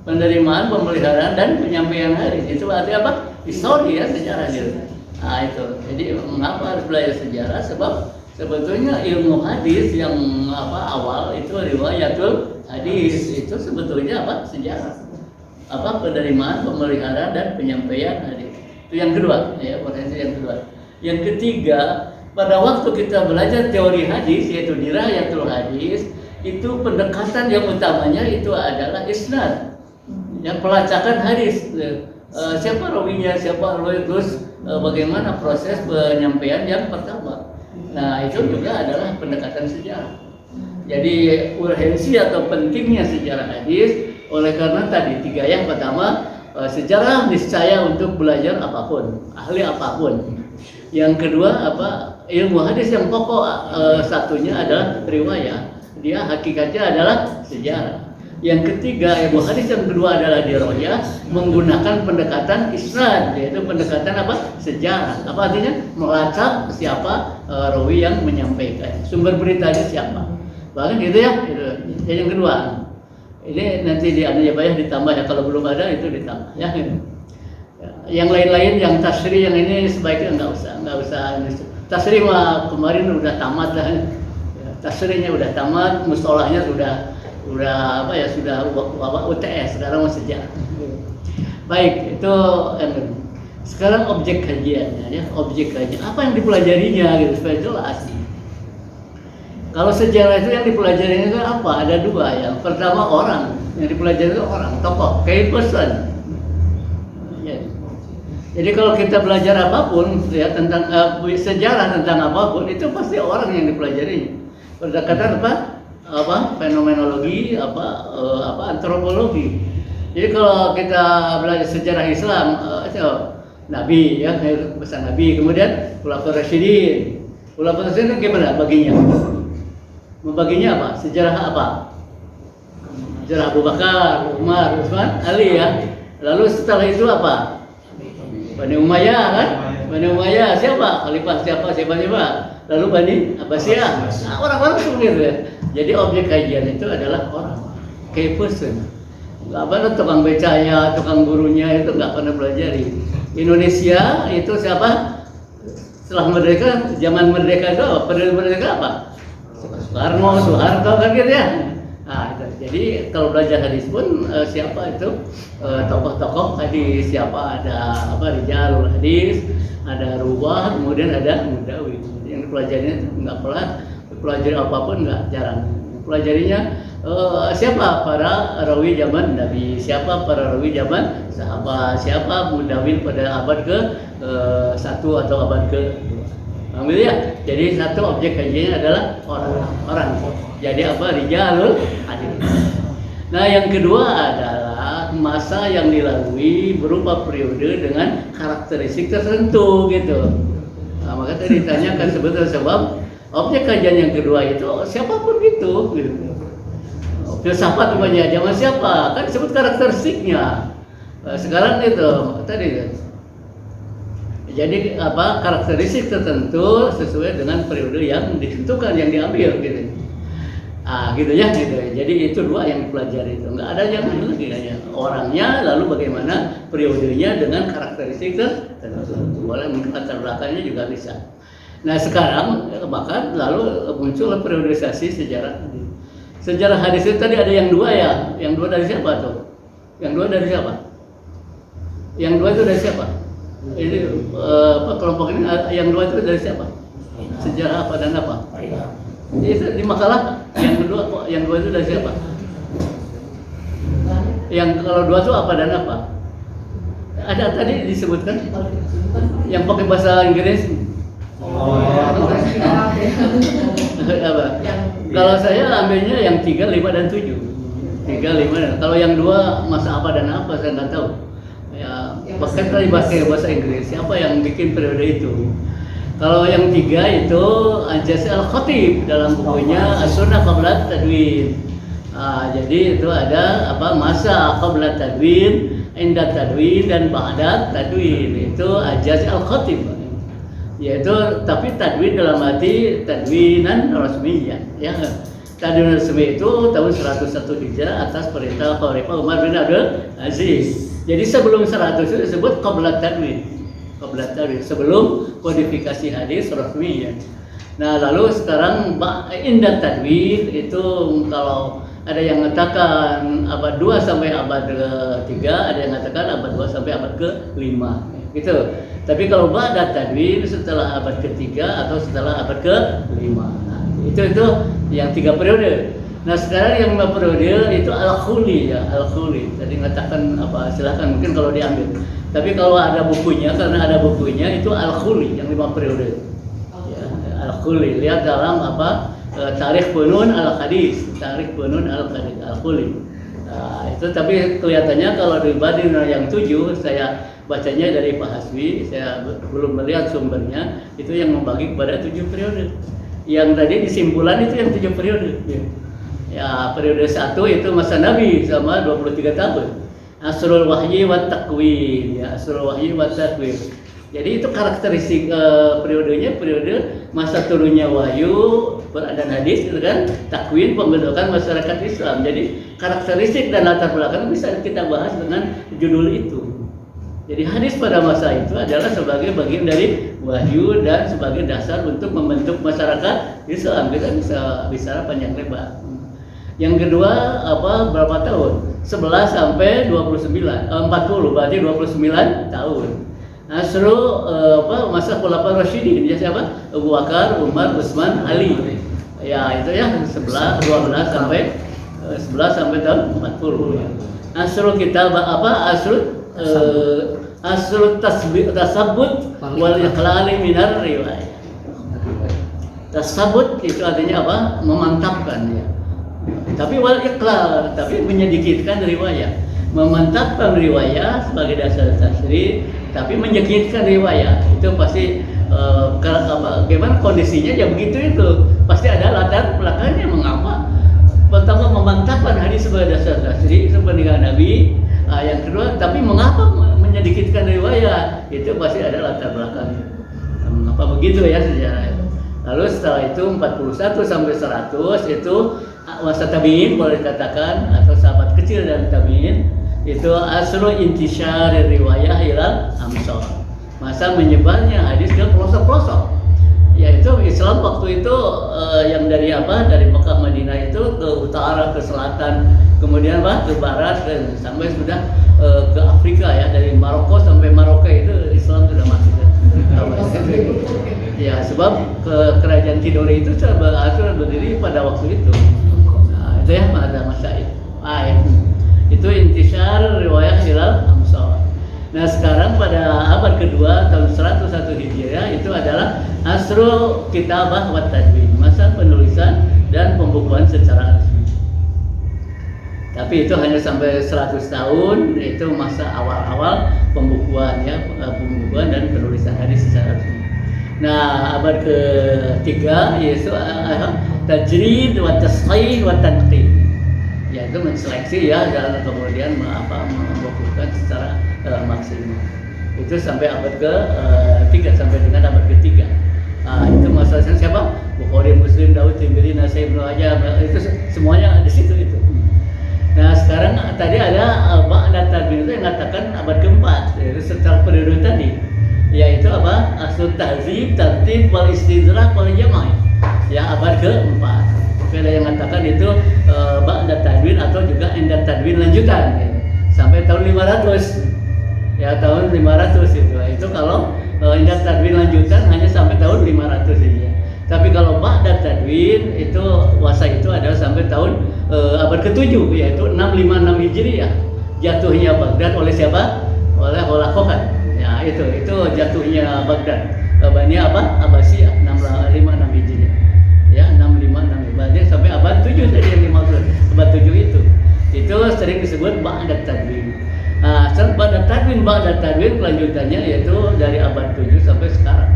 penerimaan, pemeliharaan dan penyampaian hadis. Itu berarti apa? Histori ya, sejarah gitu. Nah itu. Jadi mengapa harus belajar sejarah? Sebab sebetulnya ilmu hadis yang awal itu riwayatul hadis itu sebetulnya apa? Sejarah. Penerimaan, pemeliharaan dan penyampaian hadis. Itu yang kedua, ya, potensi yang kedua. Yang ketiga, pada waktu kita belajar teori hadis yaitu dirayatul hadis, itu pendekatan yang utamanya itu adalah isnad. Yang pelacakan hadis. Siapa rawinya, siapa rawi, terus bagaimana proses penyampaian yang pertama. Nah, itu juga adalah pendekatan sejarah. Jadi urgensi atau pentingnya sejarah hadis oleh karena tadi tiga yang pertama sejarah niscaya untuk belajar apapun, ahli apapun. Yang kedua ilmu hadis yang pokok satunya adalah riwayat, dia hakikatnya adalah sejarah. Yang ketiga ilmu hadis yang kedua adalah diroyah menggunakan pendekatan isnad, yaitu pendekatan sejarah. Apa artinya? Melacak siapa rawi yang menyampaikan, sumber beritanya siapa. Bahkan gitu ya, gitu. Jadi yang kedua. Ini nanti ditambah ya, kalau belum ada itu ditambah ya. Yang lain-lain yang tasri yang ini sebaiknya nggak usah. Tasri mah kemarin udah tamat lah. Tasrinya udah tamat, mustalahnya sudah UTS, sekarang mau sejarah. Baik, itu yang kedua. Sekarang objek kajiannya ya, objek kajian apa yang dipelajarinya gitu supaya jelas. Kalau sejarah itu yang dipelajari itu apa? Ada dua ya. Pertama orang, yang dipelajari itu orang, tokoh, key person. Ya. Jadi kalau kita belajar apapun ya tentang sejarah tentang apapun itu pasti orang yang dipelajari. Pendekatan fenomenologi, antropologi. Jadi kalau kita belajar sejarah Islam, Nabi ya, pesan Nabi, kemudian Khulafaur Rasyidin. Khulafaur Rasyidin gimana baginya? Membaginya apa? Sejarah apa? Sejarah Abu Bakar, Umar, Utsman, Ali ya. Lalu setelah itu apa? Bani Umayyah kan? Bani Umayyah siapa? Khalifah siapa? Lalu Bani Abbasiyah. Nah, orang-orang seperti itu ya. Jadi objek kajian itu adalah orang, key person. Gak pernah tukang becanya, tukang gurunya itu nggak pernah pelajari. Indonesia itu siapa? Setelah merdeka, zaman merdeka itu apa? Periode merdeka apa? Soeharto kan gitu ya. Nah, itu. Jadi kalau belajar hadis pun siapa itu tokoh-tokoh hadis, siapa ada rijalul hadis, ada rubah, kemudian ada mudawi. Yang dipelajarinya nggak pernah pelajari apapun nggak jarang. Pelajarinya siapa para rawi zaman Nabi, siapa para rawi zaman sahabat, siapa mudawi pada abad ke-1 atau abad ke-2. Ambil ya. Jadi satu objek kajiannya adalah orang. Jadi rijalul hadis. Nah, yang kedua adalah masa yang dilalui berupa periode dengan karakteristik tertentu gitu. Nah, maka tadi ditanyakan sebetulnya sebab objek kajian yang kedua itu siapapun gitu. Filsafat umpamanya zaman siapa? Kan disebut karakteristiknya. Sekarang itu tadi jadi karakteristik tertentu sesuai dengan periode yang ditentukan, yang diambil gitu. Gitu ya gitu. Jadi itu dua yang dipelajari itu. Nggak ada yang lain lagi hanya orangnya, lalu bagaimana periodenya dengan karakteristik tertentu. Boleh mungkin latar belakangnya juga bisa. Nah, sekarang bahkan lalu muncul periodisasi sejarah. Sejarah hadis itu tadi ada yang dua ya. Yang dua dari siapa tuh? Yang dua dari siapa? Yang dua itu dari siapa? Ini kelompok ini yang dua itu dari siapa? Sejarah apa dan apa? Itu di makalah yang kedua, yang dua itu dari siapa? Yang kalau dua itu apa dan apa? Ada tadi disebutkan yang pakai bahasa Inggris. Apa? Kalau saya ambilnya yang 3, 5 dan 7. 3, 5 dan kalau yang 2 masa apa dan apa saya nggak tahu. Ya, bahkan tadi bahasa Inggris siapa yang bikin periode itu? Kalau yang 3 itu Al-Jaz Al-Khatib dalam bukunya As-Sunnah Qabla Tadwin. Jadi itu ada masa Qabla Tadwin, Inda Tadwin dan Ba'da Tadwin. Itu Al-Jaz Al-Khatib. Yaitu tapi tadwin dalam arti tadwinan rasmiyah, ya. Tadwin resmi itu tahun 101 Hijrah atas perintah Khalifah Umar bin Abdul Aziz. Jadi sebelum 100 itu disebut Qabla Tadwin. Qabla Tadwin sebelum kodifikasi hadis rasmiyah. Nah, lalu sekarang Inda Tadwin itu kalau ada yang mengatakan abad 2 sampai abad ke-3, ada yang mengatakan abad 2 sampai abad ke-5. Gitu. Tapi kalau ba'da tadwin setelah abad ke-3 atau setelah abad ke-5. Nah, itu yang 3 periode. Nah, sekarang yang 5 periode itu al-khuli ya, al-khuli. Tadi mengatakan silakan mungkin kalau diambil. Tapi kalau ada bukunya, karena ada bukunya itu al-khuli yang 5 periode. Ya, al-khuli. Lihat dalam Tarikh Funun al-Hadis, Tarikh Funun al-Hadis, al-khuli. Nah, itu tapi kelihatannya kalau dibanding yang 7 saya bacanya dari Pak Hasbi, saya belum melihat sumbernya, itu yang membagi kepada 7 periode. Yang tadi disimpulan itu yang 7 periode. Ya, periode 1 itu masa Nabi sama 23 tahun. Asrul Wahyi wa Takwin, ya, Asrul Wahyi wa Takwin. Jadi itu karakteristik periodenya, periode masa turunnya wahyu, Quran dan hadis, gitu kan? Takwin, pembentukan masyarakat Islam. Jadi karakteristik dan latar belakang bisa kita bahas dengan judul itu. Jadi hadis pada masa itu adalah sebagai bagian dari wahyu dan sebagai dasar untuk membentuk masyarakat Islam. Kita bisa bicara panjang lebar. Yang kedua berapa tahun? 11 sampai 29, 40 berarti 29 tahun. Asru masa Khulafaur Rasyidin, ya siapa? Abu Bakar, Umar, Utsman, Ali. Ya itu ya 12 sampai tahun 40. Asru kitab Asrul tasabbut wal iqlali minar riwayah. Tasabbut itu artinya memantapkan ya. Tapi wal iqlal, tapi menyedikitkan riwayat. Memantapkan riwayat sebagai dasar tasrih, tapi menyedikitkan riwayat. Itu pasti bagaimana kondisinya ya begitu itu. Pasti ada latar belakangnya mengapa. Pertama memantapkan hadis sebagai dasar tasrih itu peninggalan Nabi. Yang kedua, tapi mengapa menyedikitkan riwayat? Itu pasti ada latar belakangnya. Mengapa begitu ya sejarahnya? Lalu setelah itu 41 sampai 100 itu masa tabi'in boleh dikatakan atau sahabat kecil dan tabi'in itu asru intisyar riwayah ilal amsar. Masa menyebarnya hadis ke pelosok-pelosok. Yaitu Islam waktu itu yang dari Mekah Madinah itu ke utara, ke selatan, kemudian ke barat dan sampai sudah ke Afrika ya, dari Maroko sampai Maroke itu Islam sudah masuk. Ya, sebab kerajaan Tidore itu berdiri pada waktu itu. Nah, itu ya pada masa itu. Itu intisyar riwayah hilal amsar. Nah, sekarang pada abad kedua tahun 101 Hijriah itu adalah asru kitabah wa tadwin, masa penulisan dan pembukuan secara resmi. Tapi itu hanya sampai 100 tahun, itu masa awal-awal pembukuan ya, pembukuan dan penulisan hadis secara resmi. Nah, abad ketiga yaitu tajrid wa tashih wa tanqih. Yaitu menseleksi ya dan kemudian membukukan secara maksimal. Itu sampai abad ke-3 sampai dengan abad ke-3. Itu masalahnya siapa? Bukhari, Muslim, Daud, Tirmidzi, Nasai, Ibnu Majah, itu semuanya di situ itu. Nah, sekarang tadi ada ba'da tadwin itu yang mengatakan abad ke-4, yaitu setelah periode tadi. Yaitu Asrul tahzib, tartib, wal istidrak, wal jama'. Ya, abad ke-4. Ada yang mengatakan itu ba'da tadwin atau juga inda tadwin lanjutan ya. Sampai tahun 500. Ya, tahun 500 itu. Itu kalau inda tadwin lanjutan hanya sampai tahun 500 saja. Tapi kalau ba'da tadwin itu wasa itu adalah sampai tahun abad ke-7 yaitu 656 Hijriah. Jatuhnya Baghdad oleh siapa? Oleh Hulakokan. Ya, itu jatuhnya Baghdad. Bani Abbasiyah 656 Hijriah. Ya, 656 Hijriah sampai abad 7 tadi yang dimaksud, abad 7 itu sering disebut ba'da tadwin. Nah, ba'da tadwin kelanjutannya yaitu dari abad 7 sampai sekarang,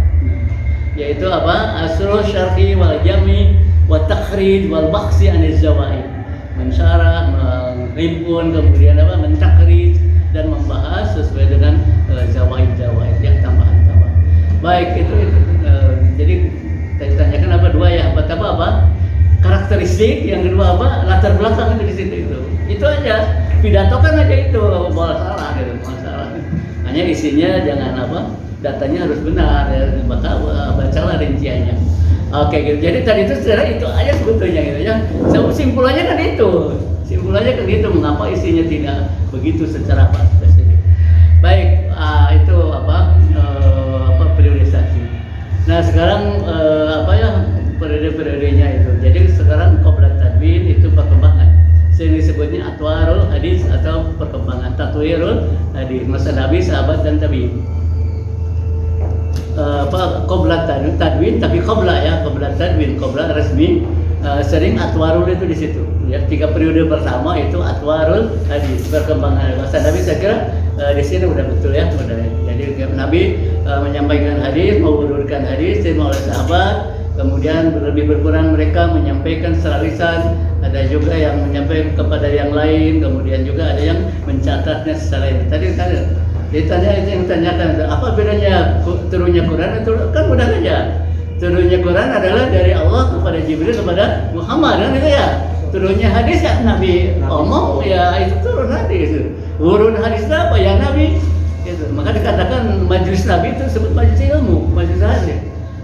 yaitu apa? Asrul syarhi wal jami wa takhrij wal baksi aniz zawaid, mensyarah, menghimpun, kemudian apa? Mentakhrij dan membahas sesuai dengan zawaid yang tambahan-tambahan. Baik, itu jadi saya tanyakan apa dua ya, apa karakteristik, yang kedua apa latar belakang di situ itu aja, pidato kan aja itu salah gitu, masalah hanya isinya jangan apa, datanya harus benar ya, maka bacalah rinciannya. Oke gitu. Jadi tadi itu sebenarnya itu aja sebetulnya gitu ya. Simpulannya kan itu, mengapa isinya tidak begitu secara spesifik. Baik, itu priorisasi. Nah sekarang periode-periodenya itu. Jadi sekarang qabla tadwin itu perkembangan. Sering disebutnya atwarul hadis atau perkembangan tatwirul hadis, masa Nabi, sahabat dan tabi'in. Qabla tadwin, tapi qabla tadwin, qabla resmi, sering atwarul itu di situ. Ya, 3 periode pertama itu atwarul hadis, perkembangan masa Nabi. Saya kira di sini udah betul ya, jadi Nabi menyampaikan hadis, mewurudkan hadis terima oleh sahabat, kemudian lebih berkurang mereka menyampaikan secara lisan, ada juga yang menyampaikan kepada yang lain, kemudian juga ada yang mencatatnya secara ini. Tadi ditanya itu yang tanyakan, apa bedanya turunnya Quran itu kan mudah saja. Turunnya Quran adalah dari Allah kepada Jibril kepada Muhammad kan itu ya. Turunnya hadis ya Nabi omong ya itu turun hadis. Wurud hadis apa ya Nabi itu. Maka dikatakan majelis Nabi itu disebut majelis ilmu, majelis hadis.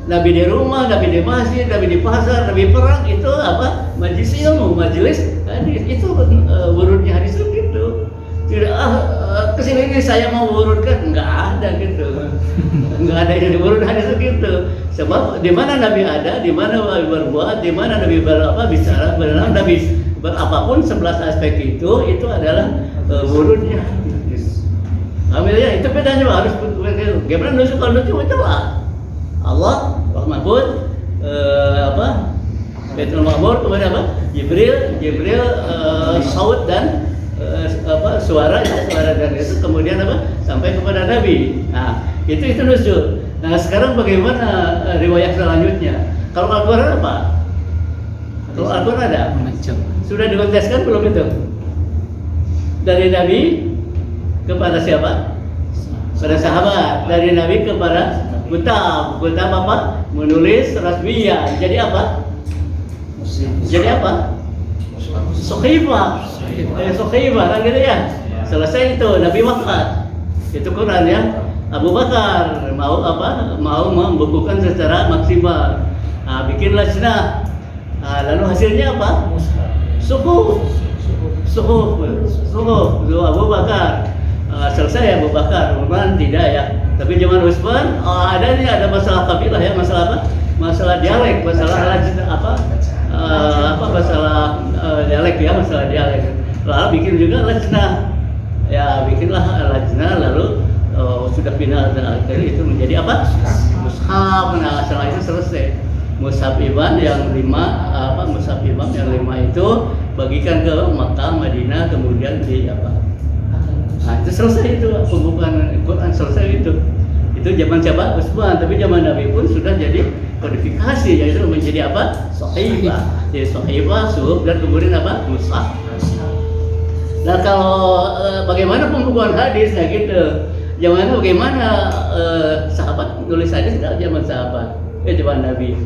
Nabi di rumah, Nabi di masjid, Nabi di pasar, Nabi perang itu apa? Majelis ilmu, majelis hadis. Itu wurudnya hadis itu gitu. Tidak kesini ini saya mau wurudkan, enggak ada gitu. Enggak ada yang diurut hadis begitu. Sebab di mana Nabi ada, di mana Nabi berbuat, di mana Nabi bicara, benar Nabi berapapun 11 aspek itu adalah wurudnya hadis. Ambil ya, itu bedanya harus begitu. Gimana nusuk kalau nusuk coba. Allah, Mahmud, Baitul Ma'mur, kemudian apa? Jibril, saut dan suara dan itu kemudian apa? Sampai kepada Nabi. Nah, itu nuzul. Nah, sekarang bagaimana riwayat selanjutnya? Kalau Al-Qur'an apa? Kalau Al-Qur'an ada? Sudah dikonteskan belum itu? Dari Nabi kepada siapa? Pada sahabat. Dari Nabi kepada Kutab apa? Menulis rasmiyah. Jadi apa? Sokhifah. Sokhifah kan gitu ya. Selesai itu Nabi wafat. Itu Quran ya. Abu Bakar mau membukukan secara maksimal. Bikin lajnah. Lalu hasilnya apa? Suhuf Abu Bakar. Selesai Abu Bakar, Utsman tidak ya. Tapi zaman Utsman ada masalah kabilah ya, masalah apa? Masalah dialek, masalah lajnah masalah dialek ya, masalah dialek. Lalu bikin juga lajnah. Ya, bikinlah lajnah lalu sudah final dan akhir itu menjadi apa? Mushaf. Nah, setelah itu selesai. Mushaf Imam yang 5 Mushaf Imam yang 5 itu bagikan ke Makkah, Madinah, kemudian di apa? Nah, itu selesai itu pembukaan Quran selesai itu. Itu zaman siapa? Utsman, tapi zaman Nabi pun sudah jadi kodifikasi, yaitu menjadi apa? Sahifah. Jadi sahifah, suhuf dan kemudian apa? Mushaf. Nah, kalau bagaimana pembukuan hadis nah gitu. Bagaimana sahabat nulis hadis dari zaman sahabat, zaman Nabi.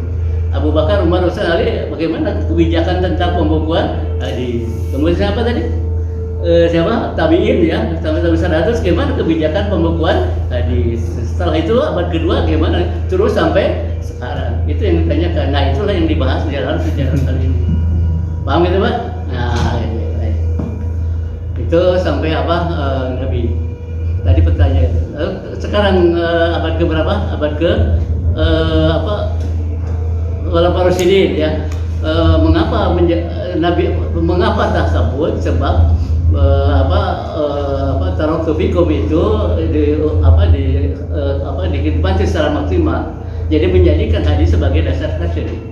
Abu Bakar, Umar, Utsman, Ali, bagaimana kebijakan tentang pembukuan hadis. Kemudian siapa tadi? Tabi'in ya, sampai 100 gimana kebijakan pembukuan hadis. Setelah itu abad kedua gimana terus sampai sekarang. Itu yang ditanyakan. Nah, itulah yang dibahas di dalam sejarah kali ini. Paham gitu, Pak? Nah, itu sampai apa Nabi. Tadi pertanyaan. Sekarang abad ke berapa? Abad ke Khulafaur Rasyidin ya. Mengapa tasawuf? Sebab taraktu fikum itu dihidupkan secara maksimal. Jadi menjadikan hadis sebagai dasar tasyri'.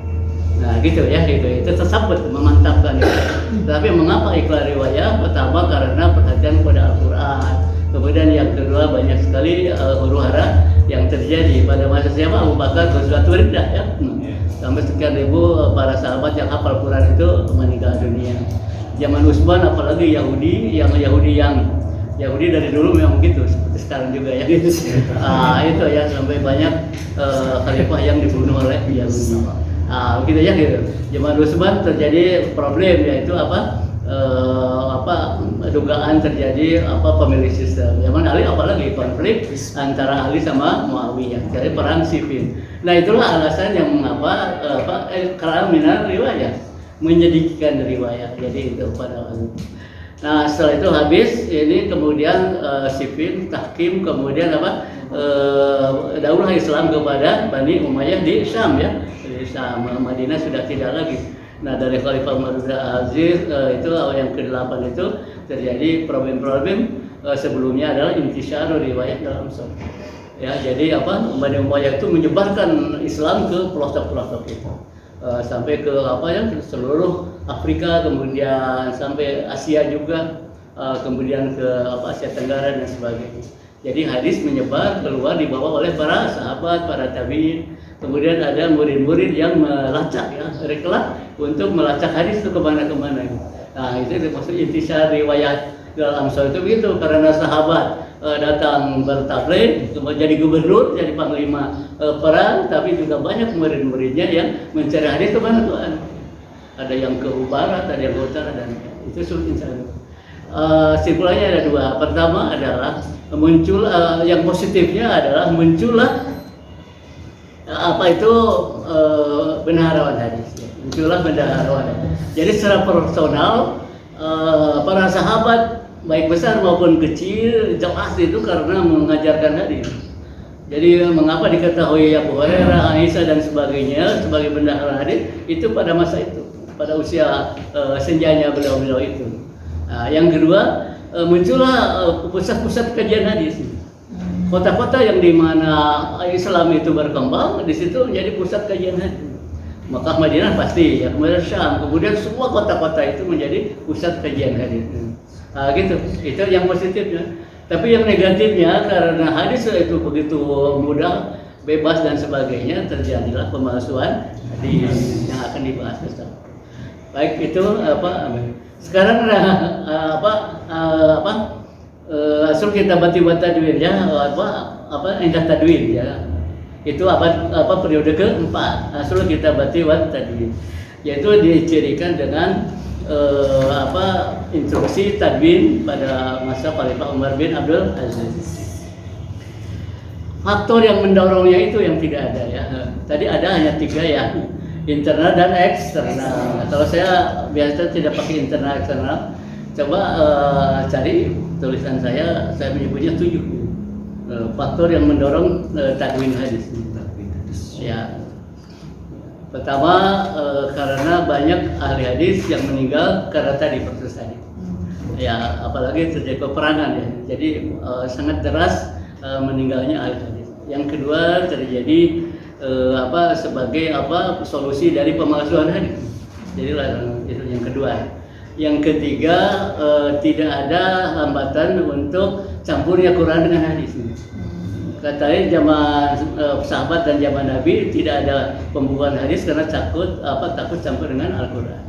Nah gitu ya, itu tersebut memantapkan itu. Tapi mengapa ikhlas riwayat? Pertama karena perhatian kepada Al-Quran. Kemudian yang kedua banyak sekali huru-hara yang terjadi pada masa siapa Abu Bakar Ghazwatul Riddah ya. Sampai sekian ribu para sahabat yang hafal Quran itu meninggal dunia. Zaman Utsman apalagi Yahudi dari dulu memang begitu, seperti sekarang juga ya gitu. Itu ya sampai banyak khalifah yang dibunuh oleh Yahudi. Begitu ya gitu. Zaman Utsman terjadi problem yaitu dugaan terjadi pemilik sistem. Zaman Ali apalagi konflik antara Ali sama Muawiyah, jadi perang sipil. Nah itulah alasan yang mengapa keraminan riwayat menyedikitkan riwayat. Jadi itu pada waktu. Nah setelah itu habis ini kemudian sipil tahkim kemudian daulah Islam kepada Bani Umayyah di Syam ya. Di Syam, Madinah sudah tidak lagi. Nah dari Khalifah Umar bin Aziz itu yang ke-8 itu terjadi problem-problem sebelumnya adalah intisyarul riwayat dalam Syam. Ya jadi Bani Umayyah itu menyebarkan Islam ke pelosok-pelosok itu. Sampai ke seluruh Afrika, kemudian sampai Asia juga, kemudian ke Asia Tenggara dan sebagainya. Jadi hadis menyebar keluar dibawa oleh para sahabat, para tabi'in. Kemudian ada murid-murid yang melacak ya, reklam untuk melacak hadis itu kemana-kemana. Nah itu maksud intisar riwayat dalam Sahih itu begitu, karena sahabat datang bertabligh, kemudian jadi gubernur, jadi panglima perang, tapi juga banyak murid-muridnya yang mencari hadis kemana-mana. Ada yang ke barat, ada yang ke utara, dan itu sulit insya simpulannya ada dua. Pertama adalah muncul yang positifnya adalah muncullah bendaharawan hadis. Muncullah bendaharawan hadis. Jadi secara personal para sahabat baik besar maupun kecil jelas itu karena mengajarkan hadis. Jadi mengapa diketahui Abu Hurairah, Aisyah dan sebagainya sebagai bendahara hadis itu pada masa itu, pada usia senjanya beliau itu. Nah, yang kedua muncullah pusat-pusat kajian hadis. Kota-kota yang di mana Islam itu berkembang, di situ menjadi pusat kajian hadis. Makkah, Madinah pasti, ya kemudian Syam, kemudian semua kota-kota itu menjadi pusat kajian hadis. Gitu, itu yang positifnya. Tapi yang negatifnya karena hadis itu begitu mudah, bebas dan sebagainya, terjadilah pemalsuan hadis yang akan dibahas besok. Baik itu sekarang asal kita bati-bati tadwin ya, indah tadwin ya. Itu periode keempat asal kita bati-bati tadwin, yaitu dicirikan dengan instruksi tadwin pada masa Khalifah Umar bin Abdul Aziz. Faktor yang mendorongnya itu yang tidak ada ya. Tadi ada hanya 3 ya, internal dan eksternal. Kalau saya biasa tidak pakai internal eksternal. Coba cari tulisan saya menyebutnya 7 faktor yang mendorong tadwin hadis. Ya. Pertama karena banyak ahli hadis yang meninggal karena tadi proses tadi. Ya, apalagi terjadi peperangan ya. Jadi sangat deras meninggalnya ahli hadis. Yang kedua terjadi sebagai solusi dari pemalsuan hadis. Jadi itu yang kedua. Yang ketiga tidak ada hambatan untuk campurnya Quran dengan hadis. Katanya zaman sahabat dan zaman Nabi tidak ada pembukaan hadis karena takut campur dengan Al-Quran.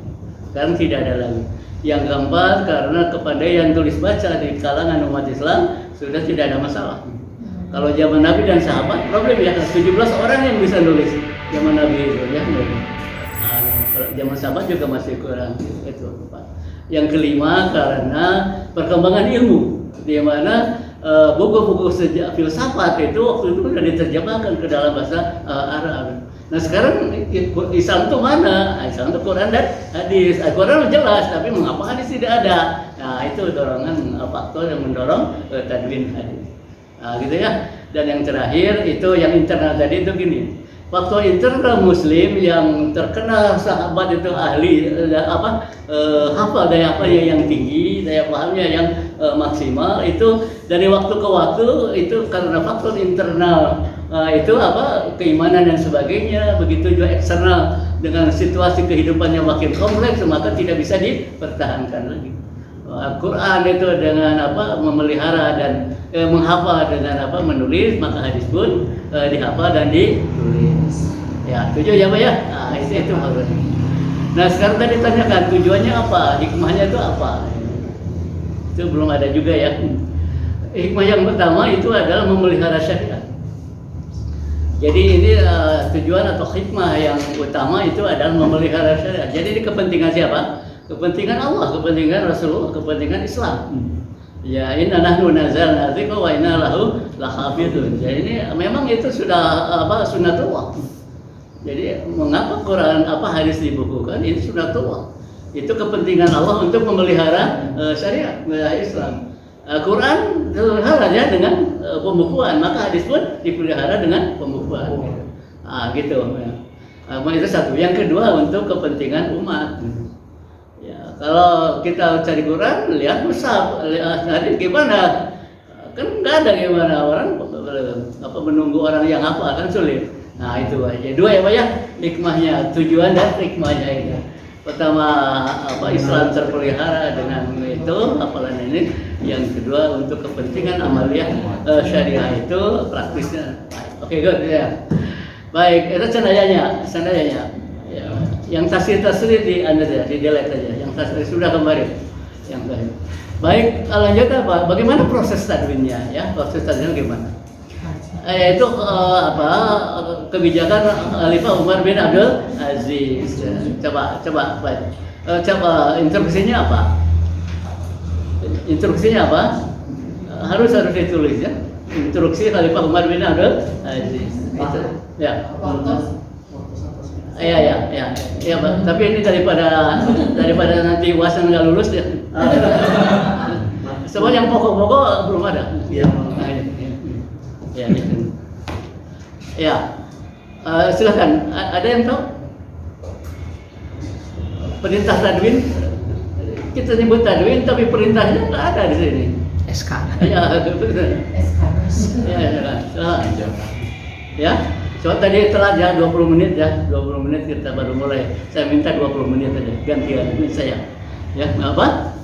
Sekarang tidak ada lagi. Yang keempat karena kepandaian tulis baca di kalangan umat Islam sudah tidak ada masalah. Kalau zaman Nabi dan sahabat problem ya, 17 orang yang bisa nulis zaman Nabi itu ya. Kalau zaman sahabat juga masih kurang itu. Yang kelima karena perkembangan ilmu, di mana buku-buku sejak filsafat itu waktu itu sudah diterjemahkan ke dalam bahasa Arab. Nah sekarang Islam itu mana? Islam itu Quran dan hadis. Al-Quran jelas, tapi mengapa hadis tidak ada? Nah itu dorongan faktor yang mendorong tadwin hadis. Nah gitu ya. Dan yang terakhir itu yang internal tadi itu gini. Faktor internal Muslim yang terkenal sahabat itu ahli hafal daya hafalnya yang tinggi, daya pahamnya yang maksimal itu dari waktu ke waktu itu karena faktor internal itu keimanan dan sebagainya, begitu juga eksternal dengan situasi kehidupannya makin kompleks, maka tidak bisa dipertahankan lagi. Al-Quran itu dengan memelihara dan menghafal dengan menulis, maka hadis pun dihafal dan ditulis. Ya, tujuh ya Pak ya. Nah, itu harus. Nah, sekarang tadi tanyakan tujuannya apa, hikmahnya itu apa? Itu belum ada juga ya. Hikmah yang pertama itu adalah memelihara syariat. Jadi ini tujuan atau hikmah yang utama itu adalah memelihara syariat. Jadi ini kepentingan siapa? Kepentingan Allah, kepentingan Rasulullah, kepentingan Islam. Ya, inna nahnu nazzalna dzikra wa inna lahu lahafidun. Jadi ini memang itu sudah sunnatullah. Jadi mengapa Quran hadis dibukukan? Ini sunnatullah. Itu kepentingan Allah untuk memelihara syariat, memelihara Islam. Quran dipelihara dengan pembukuan, maka hadis pun dipelihara dengan pembukuan. Gitu. Itu satu. Yang kedua untuk kepentingan umat. Ya, kalau kita cari Quran, lihat mushaf, lihat hadis gimana? Kan nggak ada gimana orang menunggu orang yang hafal kan sulit. Nah itu aja. Dua ya Pak ya, hikmahnya, tujuan dan hikmahnya itu. Pertama Islam terpelihara dengan itu hafalan ini. Yang kedua untuk kepentingan amaliyah syariah itu praktisnya. Oke, good ya. Baik, itu sandayanya. Ya. Yang tasir di Anda saja, di delete saja. Yang tasir sudah kemarin. Yang terakhir. Baik, lanjut apa? Bagaimana proses tadwinnya ya? Proses tadwinnya gimana? Itu kebijakan Khalifah Umar bin Abdul Aziz. Coba instruksinya apa? Instruksinya apa? Harus ditulis ya. Instruksi Khalifah Umar bin Abdul Aziz. Itu. Ya. Iya, Pak. Tapi ini daripada nanti wasan nggak lulus ya. Semua yang pokok-pokok belum ada. Iya. Ya. Silakan. Ada yang tahu? Perintah tadwin. Kita nyebut tadwin, tapi perintahnya nggak ada di sini. SK. Ya, ya. So tadi telat ya 20 menit ya, 20 menit kita baru mulai. Saya minta 20 menit aja gantian ini saya. Ya, apa?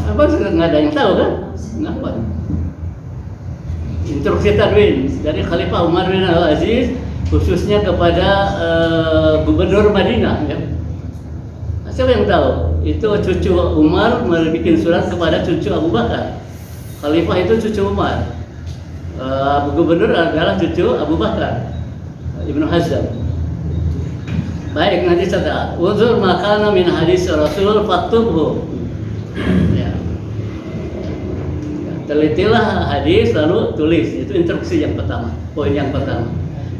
Apa nggak ada yang tahu kan? Ngapa? Instruksi tadwin dari Khalifah Umar bin Abdul Aziz khususnya kepada Gubernur Madinah ya. Siapa yang tahu? Itu cucu Umar bikin surat kepada cucu Abu Bakar. Khalifah itu cucu Umar. Gubernur adalah cucu Abu Bakar, Ibnu Hazm. Baik, nanti catat. Uzur makana min hadis Rasul faktubhu. Ya. Telitilah hadis lalu tulis. Itu instruksi yang pertama. Poin yang pertama.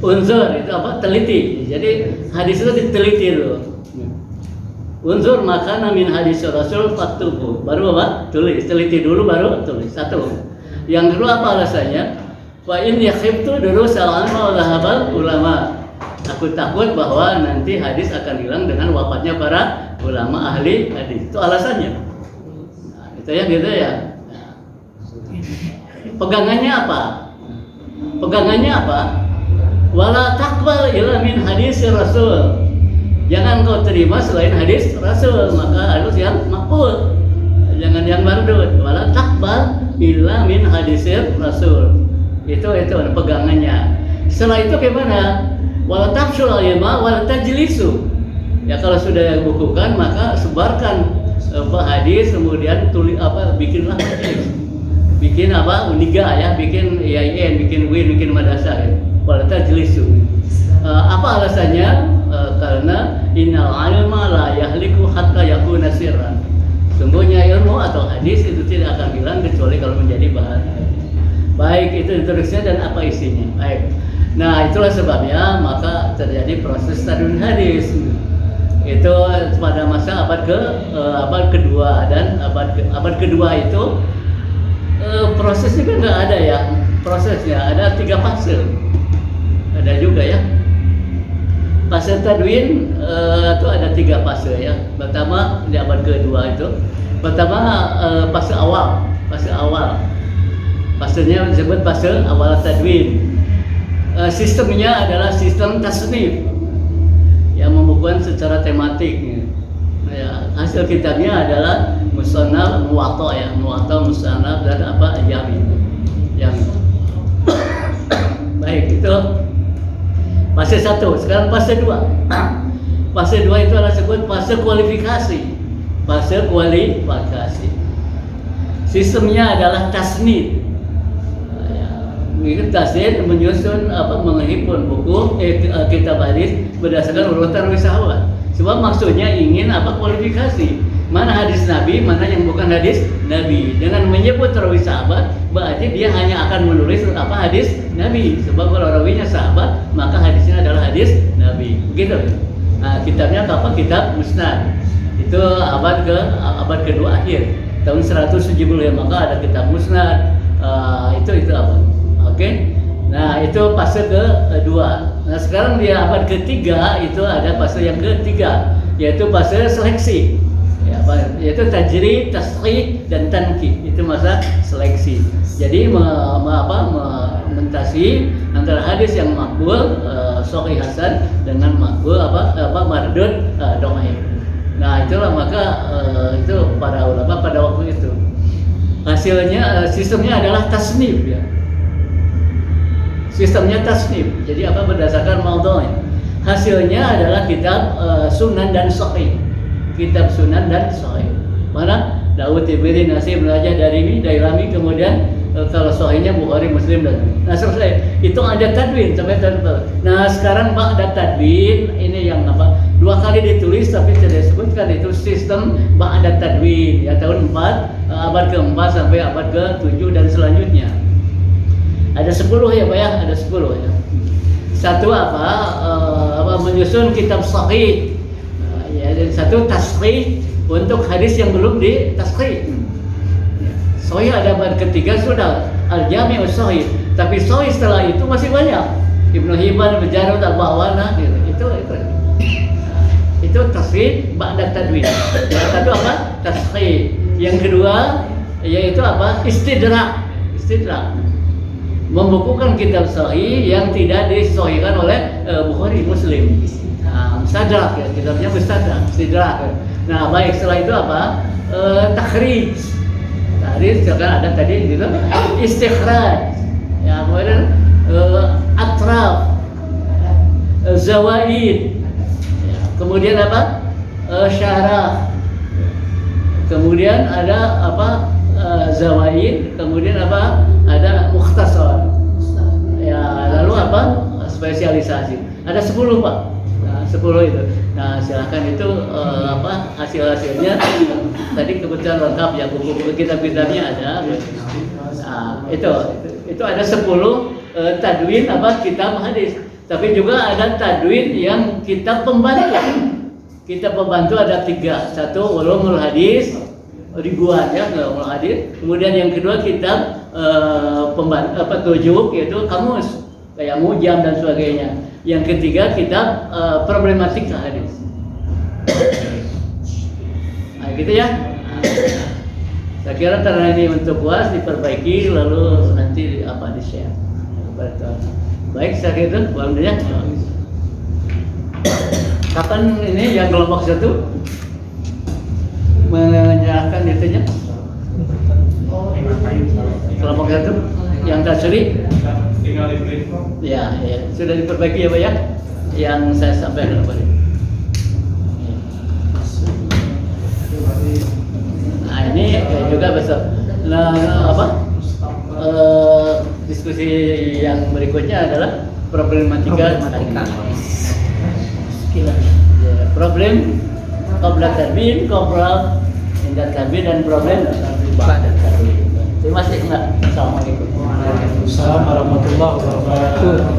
Unzur itu apa? Teliti. Jadi hadis itu diteliti dulu. Unzur makana min hadis Rasul faktubhu. Baru apa? Tulis. Teliti dulu baru tulis. Satu. Yang kedua apa alasannya? Fa in yakhiftu durusal ulama wa dhahabal ulama. Aku takut bahwa nanti hadis akan hilang dengan wafatnya para ulama ahli hadis. Itu alasannya. Nah, itu ya gitu ya. Nah. Pegangannya apa? Pegangannya apa? Wala taqbal illa min hadis Rasul. Jangan kau terima selain hadis Rasul, maka harus yang makbul. Jangan yang mardud. Wala taqbal illa min hadis Rasul. Itu pegangannya. Setelah itu gimana? Wala tafshul ilma wala tajlisu. Ya kalau sudah bukukan maka sebarkan hadis, kemudian bikinlah hadis. Bikin Uniga ya, bikin IAIN, bikin WIN, bikin madrasah ya. Wala tajlisu. Apa alasannya? Karena innal ilma la yahliku hatta yakuna sirran. Sungguhnya ilmu atau hadis itu tidak akan hilang kecuali kalau menjadi bahan. Baik, itu instruksinya dan apa isinya. Baik. Nah, itulah sebabnya maka terjadi proses tadwin hadis. Itu pada masa abad kedua dan abad kedua itu prosesnya kan nggak ada ya. Prosesnya ada 3 fase. Ada juga ya. Fase tadwin itu ada 3 fase ya. Pertama di abad kedua itu. Pertama fase awal. Fasenya disebut fase awal tadwin. Sistemnya adalah sistem tasnif. yang membukukan secara tematik. Ya, hasil kitabnya adalah Musannaf, Muwatta ya, Muwatta, Musannaf dan apa Jami. Baik, itu fase 1. Sekarang fase 2. Fase 2 itu adalah sebut fase kualifikasi. Fase kualifikasi. Sistemnya adalah tasnid. Itu tasnid menyusun menghimpun buku kitab hadis berdasarkan urutan rawi sahabat. Sebab maksudnya ingin kualifikasi. Mana hadis Nabi, mana yang bukan hadis Nabi. Dengan menyebut rawi sahabat, berarti dia hanya akan menulis hadis Nabi. Sebab kalau rawinya sahabat, maka hadisnya adalah hadis Nabi. Begitu. Nah, kitabnya apa? Kitab Musnad. Itu abad kedua akhir, tahun 170 ya. Maka ada kitab Musnad. Itu apa? Oke. Nah, itu fase kedua. Nah, sekarang di abad ketiga itu ada fase yang ketiga, yaitu fase seleksi. Ya, yaitu tajrid, tashrih dan tanqih. Itu masa seleksi. Jadi mentasi antara hadis yang maqbul, sahih hasan dengan maqbul mardud, dhaif. Nah, itulah maka itu para ulama pada waktu itu. Hasilnya sistemnya adalah tasnif ya. Sistemnya tasnif. Jadi berdasarkan maudhu'. Hasilnya adalah kitab Sunan dan Sahih. Kitab Sunan dan Sahih. Mana? Daud, Tirmidzi, Nasai, Ibnu Majah, Darimi, Dailami, kemudian kalau Sahihnya Bukhari, Muslim dan. Nah, selesai. Itu ada tadwin sampai tadwin. Nah, sekarang ba'da tadwin ini yang 2 kali ditulis tapi tidak disebutkan, itu sistem ba'da tadwin ya, tahun 4 abad ke-4 sampai abad ke-7 dan selanjutnya. Ada 10 ya Pak ya, ada 10 ya. Satu menyusun kitab sahih. Ya, dan satu tashrih untuk hadis yang belum ditashrih. Sahih ada abad ketiga sudah Al-Jami' Sahih, tapi sahih setelah itu masih banyak. Ibnu Hibban, Al-Jarud, Al-Bawana gitu. Itu tashrih ba'da tadwin. Yang satu tashrih. Yang kedua yaitu istidrak. Membukukan kitab sahih yang tidak disahihkan oleh Bukhari, Muslim. Mustadrak ya, kitabnya mustadrak, istidrak. Nah, baik, setelah itu takhrij. Takhrij sekarang ada tadi gitu, istikhraj. Ya, kemudian atraf, zawaid. Ya, kemudian syarah. Kemudian ada zawaid, kemudian ada mukhtasar. Ya, lalu spesialisasi. Ada 10 Pak. Nah, 10 itu. Nah, silahkan itu hasil-hasilnya. Tadi kebetulan lengkap ya, buku-buku kitab-kitabnya ada. Nah, itu ada 10 tadwin kitab hadis. Tapi juga ada tadwin yang kitab pembantu. Kitab pembantu ada 3. Satu Ulumul Hadis, ribuan ya Ulumul Hadis. Kemudian yang kedua kitab petunjuk, yaitu kamus kayak Mujam dan sebagainya. Yang ketiga kitab problematika hadis. Nah, gitu ya. Saya kira karena ini untuk UAS diperbaiki, lalu nanti di-share. Baik, saya kira alhamdulillah. Kapan ini yang kelompok 1 menyerahkan itunya? Kelompok 1 yang tasri tinggal di print. Ya, sudah diperbaiki ya Pak ya, yang saya sampaikan tadi. Nah, ini juga besar. Diskusi yang berikutnya adalah problematika problem qabla tadbir, problem indah tadbir, dan problem ba'da tadbir. Terima kasih. Assalamualaikum. Waalaikumsalam warahmatullahi wabarakatuh.